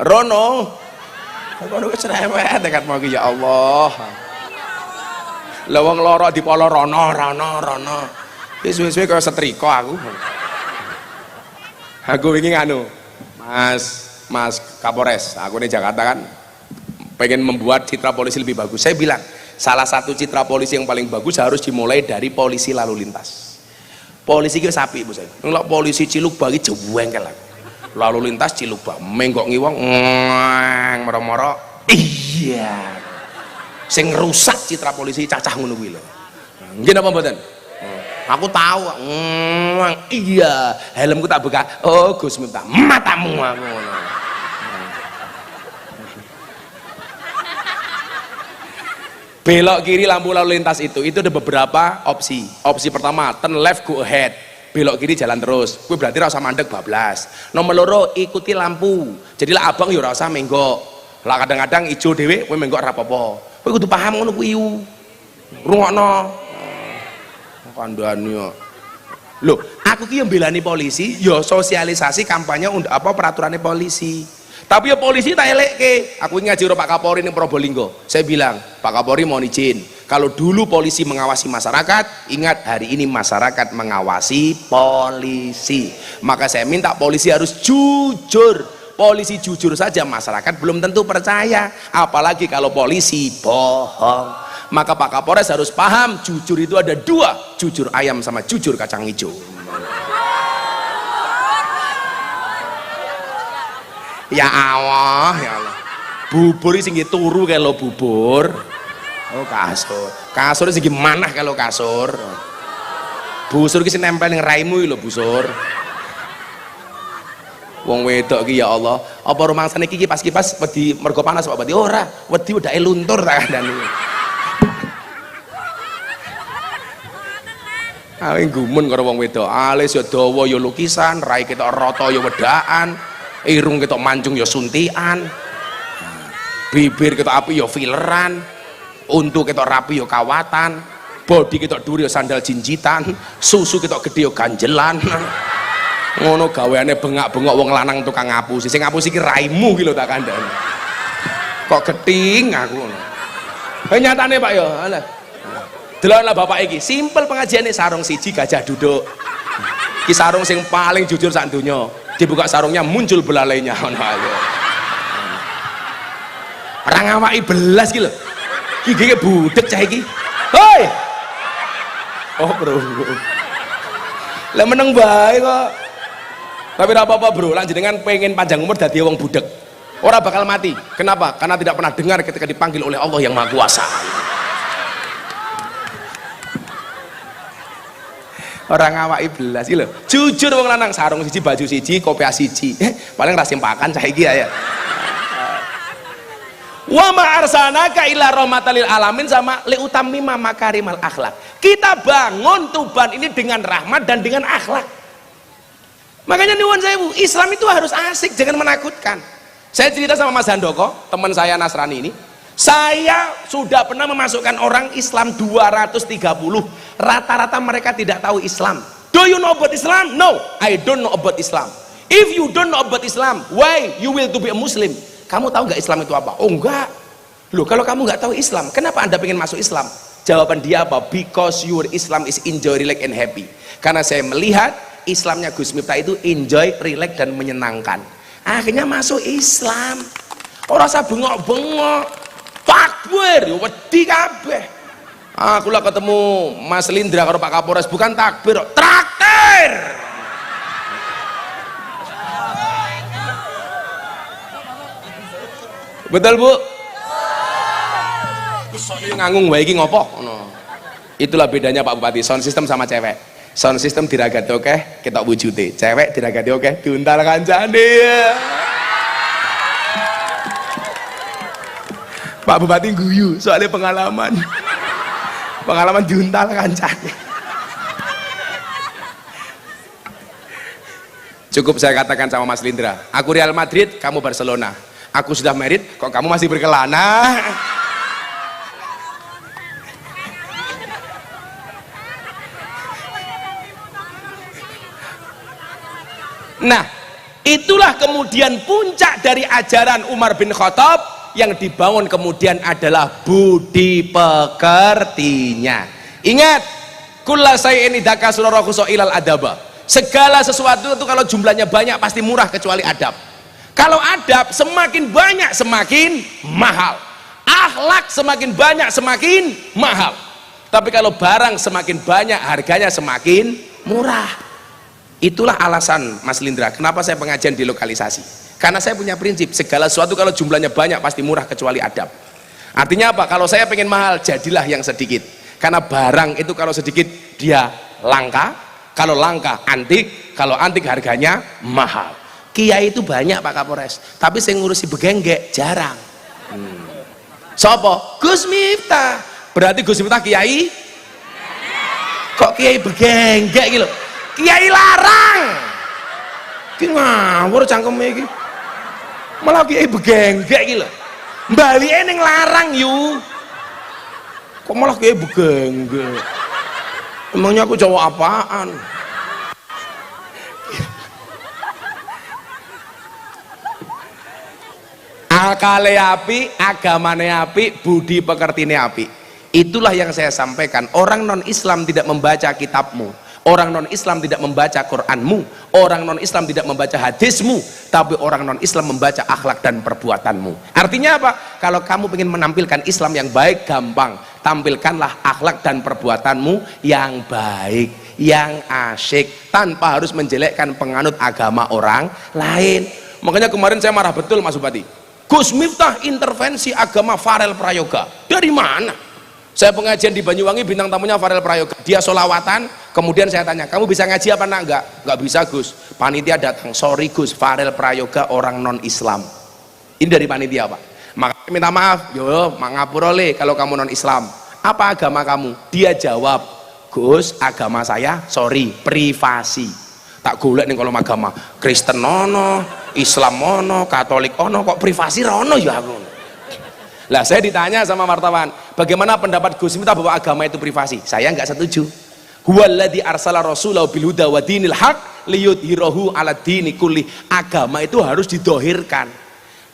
Rono. Rono cerewet dekat mau ya Allah. Lawang loro di polo rono. Suwe-suwe kaya setrika aku. Aku ingin nganu, Mas Kapolres, aku di Jakarta kan pengen membuat citra polisi lebih bagus. Saya bilang, salah satu citra polisi yang paling bagus harus dimulai dari polisi lalu lintas. Polisi itu sapi Bu saya. Ngelok polisi Ciluk bagi jewengkel aku. Lalu lintas Ciluk bagi menggok ngiwang moro-moro. Iya. Sing rusak citra polisi cacah ngono kuwi lho. Nggih napa mboten? Aku tahu, iya, helmku tak buka. Oh Gus Miftah, matamu aku. Belok kiri lampu lalu lintas itu ada beberapa opsi. Opsi pertama, turn left go ahead, belok kiri jalan terus. Gue berarti rasa mandek bablas. Nomor loro, ikuti lampu. Jadi lah abang ya rasa menggok. Lah kadang-kadang ijo dewe, gue menggok rapopo. Gue kudu paham ngono kuwi. Rungokno. Kandhani lho, aku ki yang belani polisi, ya sosialisasi kampanye apa peraturannya polisi. Tapi ya polisi tak elekke. Aku ngaji karo Pak Kapolri ning Probolinggo. Saya bilang, Pak Kapolri mohon izin. Kalau dulu polisi mengawasi masyarakat, ingat hari ini masyarakat mengawasi polisi. Maka saya minta polisi harus jujur. Polisi jujur saja masyarakat belum tentu percaya, apalagi kalau polisi bohong. Maka Pak Kapolres harus paham, jujur itu ada dua, jujur ayam sama jujur kacang hijau. Ya Allah, ya Allah. Bubur sing turu kalau bubur. Oh kasur sing gimana kalau kasur. Busur ki sing nempel ning raimu lho busur. Wong wedok ki ya Allah, apa rumangsane iki kipas-kipas wedi mergo panas Pak Bupati? Ora, wedi wedake luntur tak kandhani. Awe gumun karo wong wedok, alis ya dawa ya lukisan, rai ketok rata ya wedaan, irung ketok mancung ya suntikan, bibir ketok api ya fileran, untu ketok rapi ya kawatan, body ketok dhuwur ya sandal jinjitan, susu ketok gede ya ganjelan. Ngono gaweane bengak-bengok wong lanang tukang ngapusi. Sing ngapusi iki raimu iki lho tak kandhani. Kok geting aku ngono. Nyatane Pak ya, alah. Deloklah bapak iki, simpel pengajiane sarung siji gajah duduk. Ki sarung sing paling jujur sak donya. Dibuka sarungnya muncul belalainya ngono ae. Ora ngawaki belas ki lho. Ki gege budek cah iki. Hoi. Oh, Bro. Lah meneng bae kok. Tapi ora apa-apa, Bro. Lan jenengan pengen panjang umur dadi wong budek. Ora bakal mati. Kenapa? Karena tidak pernah dengar ketika dipanggil oleh Allah yang Maha Kuasa. Orang ngawaki belas iki lho. Jujur wong lanang sarung siji, baju siji, kopiah siji. Paling ra sempakan cah iki ya. Wa ma arsalnaka illa rahmatan lil alamin sama li utammima makarimal akhlak. Kita bangun Tuban ini dengan rahmat dan dengan akhlak. Makanya nyuwun sewu, Islam itu harus asik, jangan menakutkan. Saya cerita sama Mas Handoko, teman saya Nasrani ini. Saya sudah pernah memasukkan orang Islam 230. Rata-rata mereka tidak tahu Islam. Do you know about Islam? No, I don't know about Islam. If you don't know about Islam, why you will to be a Muslim? Kamu tahu nggak Islam itu apa? Oh enggak. Loh, kalau kamu nggak tahu Islam, kenapa Anda pengen masuk Islam? Jawaban dia apa? Because your Islam is enjoy, relax, and happy. Karena saya melihat Islamnya Gus Miftah itu enjoy, relax, dan menyenangkan. Akhirnya masuk Islam. Ora usah bengok-bengok. Takbir, wedi kabeh. Aku lah ketemu Mas Lindra karo Pak Kapolres, bukan takbir, traktir. Betul Bu? Soalnya nganggung wae iki ngopo? Itulah bedanya Pak Bupati, sound system sama cewek. Sound system diragati oke, ketok wujude. Cewek diragati oke, diuntal kancane. Pak Bupati guyu soalnya pengalaman diuntal kancane. Cukup saya katakan sama Mas Lindra, aku Real Madrid, kamu Barcelona. Aku sudah married, kok kamu masih berkelana? Nah, itulah kemudian puncak dari ajaran Umar bin Khattab. Yang dibangun kemudian adalah budi pekertinya. Ingat, kulla shay'in idza kasura rakhasa ilal adaba. Segala sesuatu itu kalau jumlahnya banyak pasti murah kecuali adab. Kalau adab semakin banyak semakin mahal. Akhlak semakin banyak semakin mahal. Tapi kalau barang semakin banyak harganya semakin murah. Itulah alasan Mas Lindra kenapa saya pengajian di lokalisasi. Karena saya punya prinsip, segala sesuatu kalau jumlahnya banyak pasti murah kecuali adab. Artinya apa? Kalau saya pengen mahal, jadilah yang sedikit. Karena barang itu kalau sedikit dia langka, kalau langka antik, kalau antik harganya mahal. Kiai itu banyak Pak Kapolres, tapi saya ngurusi begenggek jarang. Sopo? Gus Miftah. Berarti Gus Miftah kiai? Kok kiai begenggek gitu? Kiai larang. Ki ngawur cangkeme iki. Malah kiai begenggek iki lho. Balike ning larang yu. Kok malah kiai begenggek? Emangnya aku cowok apaan? Akale api, agamane api, budi pekertine api. Itulah yang saya sampaikan. Orang non Islam tidak membaca kitabmu. Orang non-Islam tidak membaca Quranmu, orang non-Islam tidak membaca hadismu, tapi orang non-Islam membaca akhlak dan perbuatanmu. Artinya apa? Kalau kamu ingin menampilkan Islam yang baik, gampang. Tampilkanlah akhlak dan perbuatanmu yang baik, yang asyik, tanpa harus menjelekkan penganut agama orang lain. Makanya kemarin saya marah betul Mas Bupati. Gus Miftah intervensi agama Farel Prayoga. Dari mana? Saya pengajian di Banyuwangi, bintang tamunya Farel Prayoga. Dia solawatan, kemudian saya tanya, kamu bisa ngaji apa nak? Enggak bisa Gus. Panitia datang, sorry Gus, Farel Prayoga orang non Islam. Ini dari panitia Pak. Maka minta maaf, yo ngapura le kalau kamu non Islam. Apa agama kamu? Dia jawab, Gus, agama saya sorry privasi. Tak golek ning kolom agama, Kristen ono, Islam ono, Katolik ono, kok privasi ra ono ya aku. Lah saya ditanya sama wartawan, bagaimana pendapat Gus Miftah bahwa agama itu privasi? Saya nggak setuju. Huwallazi arsala rasulahu bil huda wa dinil haq liyudhhirahu 'ala dini kulli. Agama itu harus didohirkan.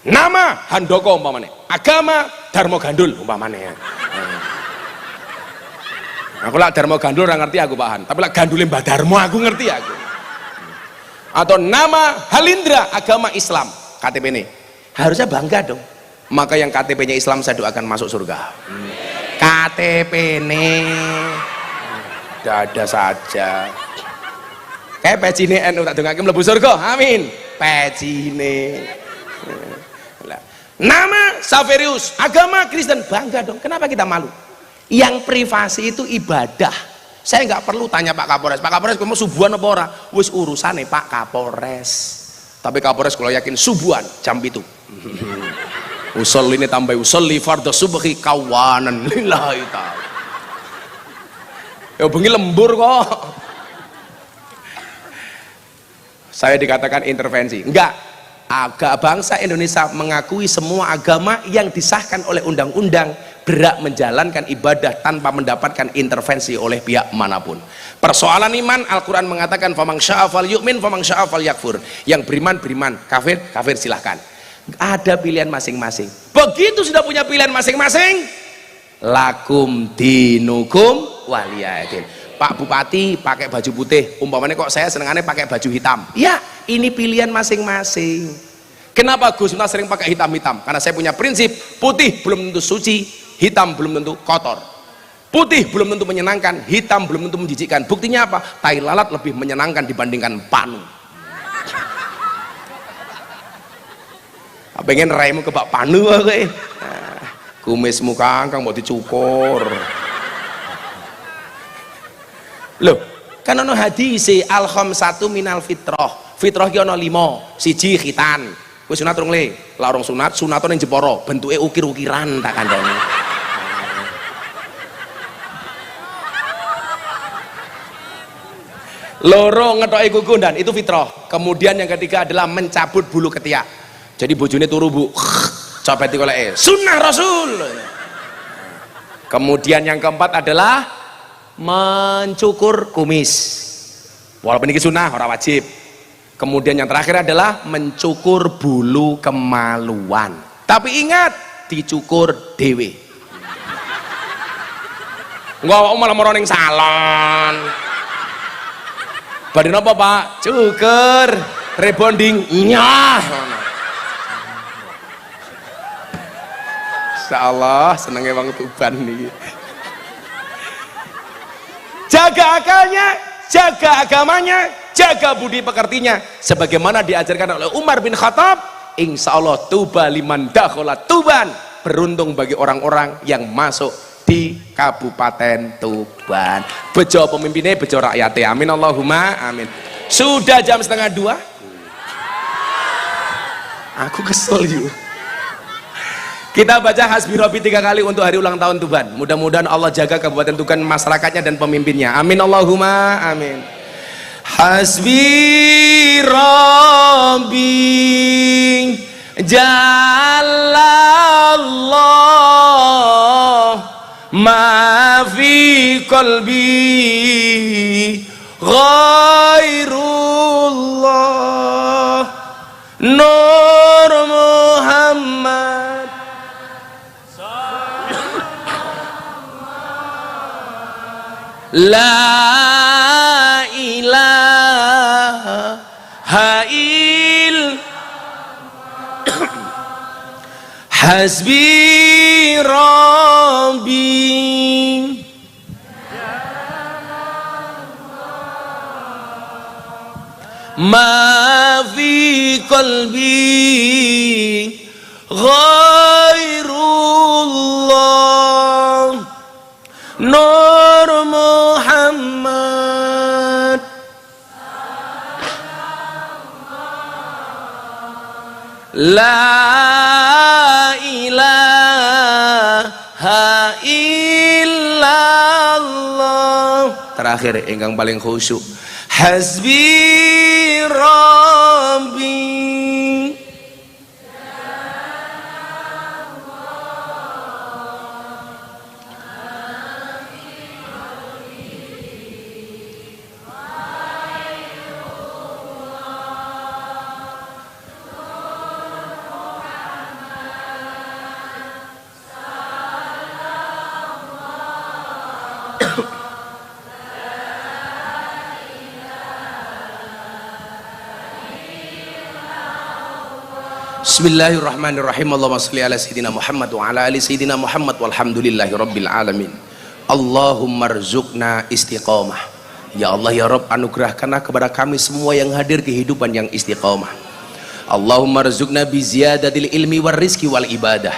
Nama Handoko umpamane, agama Darmo Gandul umpamane. Aku lah Darmo Gandul ora ngerti aku paham, tapi lah gandule Mbah Darmo aku ngerti aku. Atau nama Halindra, agama Islam, KTP ini harusnya bangga dong. Maka yang KTP-nya Islam saya doakan masuk surga. KTP ini dada saja. Kayak pecine NU tak dongake mlebu surga. Amin. Pecine. Nama Saverius, agama Kristen, bangga dong. Kenapa kita malu? Yang privasi itu ibadah. Saya nggak perlu tanya Pak Kapolres. Pak Kapolres kamu subuhan apa ora? Wis urusane Pak Kapolres. Tapi Kapolres kalau yakin subuhan jam itu. Usul ini tambah usolli fardhu subhi kawanan lillahi ta'ala. Ya bengi lembur kok. Saya dikatakan intervensi. Enggak. Bangsa Indonesia mengakui semua agama yang disahkan oleh undang-undang berhak menjalankan ibadah tanpa mendapatkan intervensi oleh pihak manapun. Persoalan iman, Al-Quran mengatakan famang syaa falyu'min famang syaa falyakfur. Yang beriman beriman, kafir kafir, silahkan. Ada pilihan masing-masing. Begitu sudah punya pilihan masing-masing, lakum dinukum waliyadin. Pak Bupati pakai baju putih, umpamanya kok saya senengannya pakai baju hitam. Ya, ini pilihan masing-masing. Kenapa Gus Miftah sering pakai hitam-hitam? Karena saya punya prinsip, putih belum tentu suci, hitam belum tentu kotor. Putih belum tentu menyenangkan, hitam belum tentu menjijikkan. Buktinya apa? Tai lalat lebih menyenangkan dibandingkan panu. Pengen raimu kebak panu kowe. Kumismu kangkang mau dicukur. Loh, kan ono hadis al khamsatu minal fitrah. Fitrah ki ono 5, siji khitan. Wis sunat rung le, la rung sunat, sunat ning Jepara, bentuke ukir-ukiran tak kandhani. Loro ngetoki kuku dan itu fitrah. Kemudian yang ketiga adalah mencabut bulu ketiak. Jadi bojone turu Bu, copeti koleke, sunnah Rasul. Kemudian yang keempat adalah mencukur kumis. Walaupun ini sunnah, ora wajib. Kemudian yang terakhir adalah mencukur bulu kemaluan. Tapi ingat, dicukur dewe. Enggak malah mau ning salon. Badhe napa Pak? Cukur, rebonding, nyah. Insyaallah senenge wong Tuban niki. Jaga akalnya, jaga agamanya, jaga budi pekertinya sebagaimana diajarkan oleh Umar bin Khattab. Insya Allah tuba liman dakhala Tuban, beruntung bagi orang-orang yang masuk di Kabupaten Tuban. Bejo pemimpinnya, bejo rakyatnya. Amin Allahumma amin. Sudah jam 1:30. Aku kesel yuk. Kita baca Hasbi Rabbi 3 kali untuk hari ulang tahun Tuban. Mudah-mudahan Allah jaga Kabupaten Tuban, masyarakatnya dan pemimpinnya. Amin Allahumma amin. Hasbi Rabbi Jalallah ma fi qalbi ghairullah Nur Muhammad. La ilaha Hasbi Rabbi ma fi qalbi ghairullah Nur Muhammad. La ilaha illallah terakhir ingkang paling khusyuk. Hasbi Rabbi. Bismillahirrahmanirrahim. Allahumma shalli ala sayyidina Muhammad wa ala ali sayyidina Muhammad walhamdulillahi rabbil alamin. Allahumma rzuqna istiqamah. Ya Allah ya Rabb, anugerahkanlah kepada kami semua yang hadir kehidupan yang istiqamah. Allahumma rzuqna bi ziyadatil ilmi war rizki wal ibadah.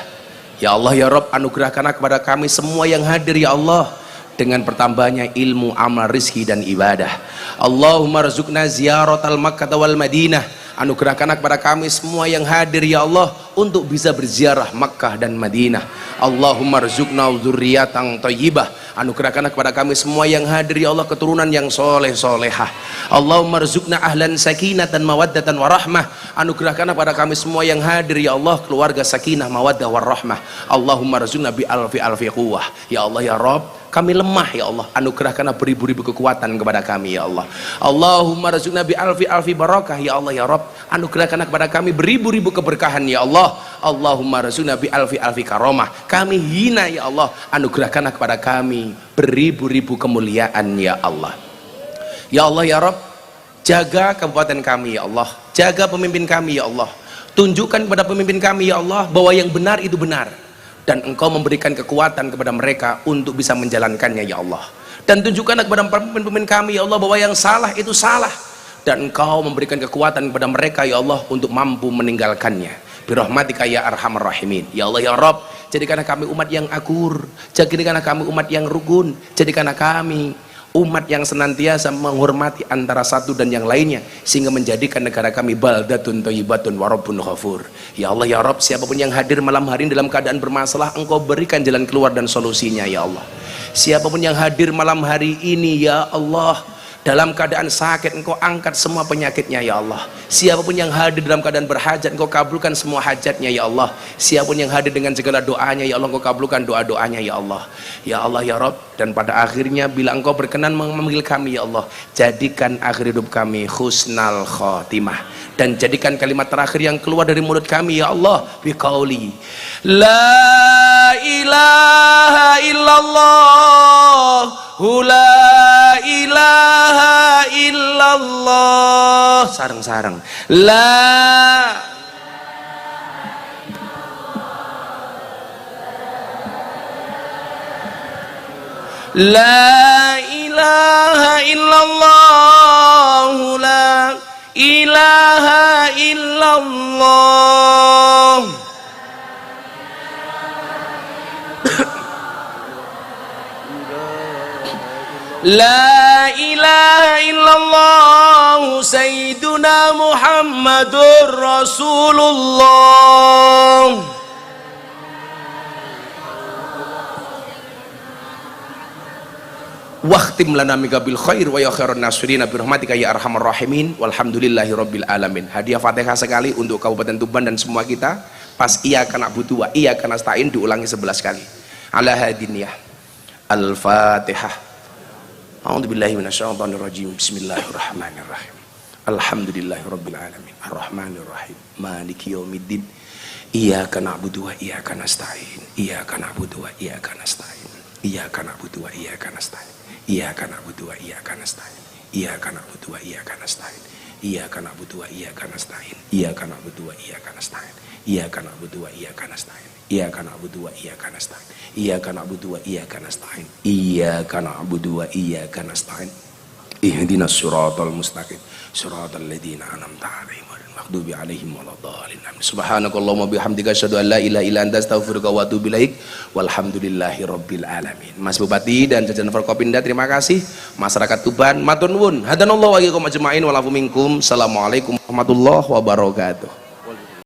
Ya Allah ya Rabb, anugerahkanlah kepada kami semua yang hadir ya Allah dengan bertambahnya ilmu, amal, rizki dan ibadah. Allahumma rzuqna ziyaratal Makkah wal Madinah. Anugerahkanlah kepada kami semua yang hadir ya Allah untuk bisa berziarah Makkah dan Madinah. Allahumma rzuqna dzurriyyatan thayyibah. Anugerahkanlah kepada kami semua yang hadir ya Allah keturunan yang soleh solehah. Allahumma rzuqna ahlan sakinatan mawaddatan warahmah. Anugerahkanlah kepada kami semua yang hadir ya Allah keluarga sakinah mawaddah warahmah. Allahumma rzuqna bi alfi quwwah. Ya Allah ya Rabb, kami lemah ya Allah, anugerahkanlah beribu-ribu kekuatan kepada kami ya Allah. Allahumma rzuqna bi alfi barakah. Ya Allah ya Rabb, anugerahkanlah kepada kami beribu-ribu keberkahan ya Allah. Allahumma rzuqna bi alfi karamah. Kami hina ya Allah, anugerahkanlah kepada kami beribu-ribu kemuliaan ya Allah. Ya Allah ya Rabb, jaga kabupaten kami ya Allah, jaga pemimpin kami ya Allah. Tunjukkan kepada pemimpin kami ya Allah bahwa yang benar itu benar, dan Engkau memberikan kekuatan kepada mereka untuk bisa menjalankannya ya Allah. Dan tunjukkanlah kepada pemimpin kami ya Allah bahwa yang salah itu salah, dan Engkau memberikan kekuatan kepada mereka ya Allah untuk mampu meninggalkannya. Birahmatika ya arhamar rahimin. Ya Allah ya Rabb, jadikanlah kami umat yang akur, jadikanlah kami umat yang rukun, jadikanlah kami umat yang senantiasa menghormati antara satu dan yang lainnya, sehingga menjadikan negara kami baldatun thayyibatun wa rabbun ghafur. Ya Allah ya Rabb, siapapun yang hadir malam hari ini dalam keadaan bermasalah, Engkau berikan jalan keluar dan solusinya ya Allah. Siapapun yang hadir malam hari ini ya Allah dalam keadaan sakit, Engkau angkat semua penyakitnya ya Allah. Siapapun yang hadir dalam keadaan berhajat, Engkau kabulkan semua hajatnya ya Allah. Siapapun yang hadir dengan segala doanya ya Allah, Engkau kabulkan doa-doanya ya Allah. Ya Allah ya Rabb, dan pada akhirnya bila Engkau berkenan memanggil kami ya Allah, jadikan akhir hidup kami husnal khotimah, dan jadikan kalimat terakhir yang keluar dari mulut kami ya Allah biqauli la ilaha illallah, la ilaha illallah, sareng-sareng la ilaha illallah, la ilaha illallah. La ilaha illallah sayyiduna Muhammadur Rasulullah. Waqtim lana mika bil khair wa ya khairan nasirin bi rahmatika ya arhamar rahimin walhamdulillahi rabbil alamin. Hadiah Fatihah sekali untuk Kabupaten Tuban dan semua kita. Pas iyyaka na'budu wa iyyaka nasta'in diulangi 11 kali. Ala hadiniyah. Al-Fatihah. A'udzubillahi minasyaitonir rajim. Bismillahirrahmanirrahim. Alhamdulillahirabbil alamin. Arrahmanirrahim. Maliki yaumiddin. Iyyaka na'budu wa iyyaka nasta'in. Iyyaka na'budu wa iyyaka nasta'in. Iyyaka na'budu wa iyyaka nasta'in. Iyyaka na'budu wa iyyaka nasta'in. Iyyaka na'budu wa iyyaka nasta'in. Iyyaka na'budu wa iyyaka nasta'in. Iyyaka na'budu wa iyyaka nasta'in. Iyyaka na'budu wa iyyaka nasta'in. Iyyaka na'budu wa iyyaka nasta'in. Iyyaka na'budu wa iyyaka nasta'in. Iyyaka na'budu wa iyyaka nasta'in. Ihdinas siratal mustaqim. Siratal ladzina an'amta 'alaihim ghairil maghdubi 'alaihim waladdallin. Subhanakallahumma bihamdika asyhadu an la ilaha illa anta astaghfiruka wa atubu ilaik. Walhamdulillahi rabbil alamin. Mas Bupati dan jajaran Forkopimda terima kasih. Masyarakat Tuban matur nuwun. Hadanallahu wa iyyakum ajmain wa lafu minkum. Assalamualaikum warahmatullahi wabarakatuh.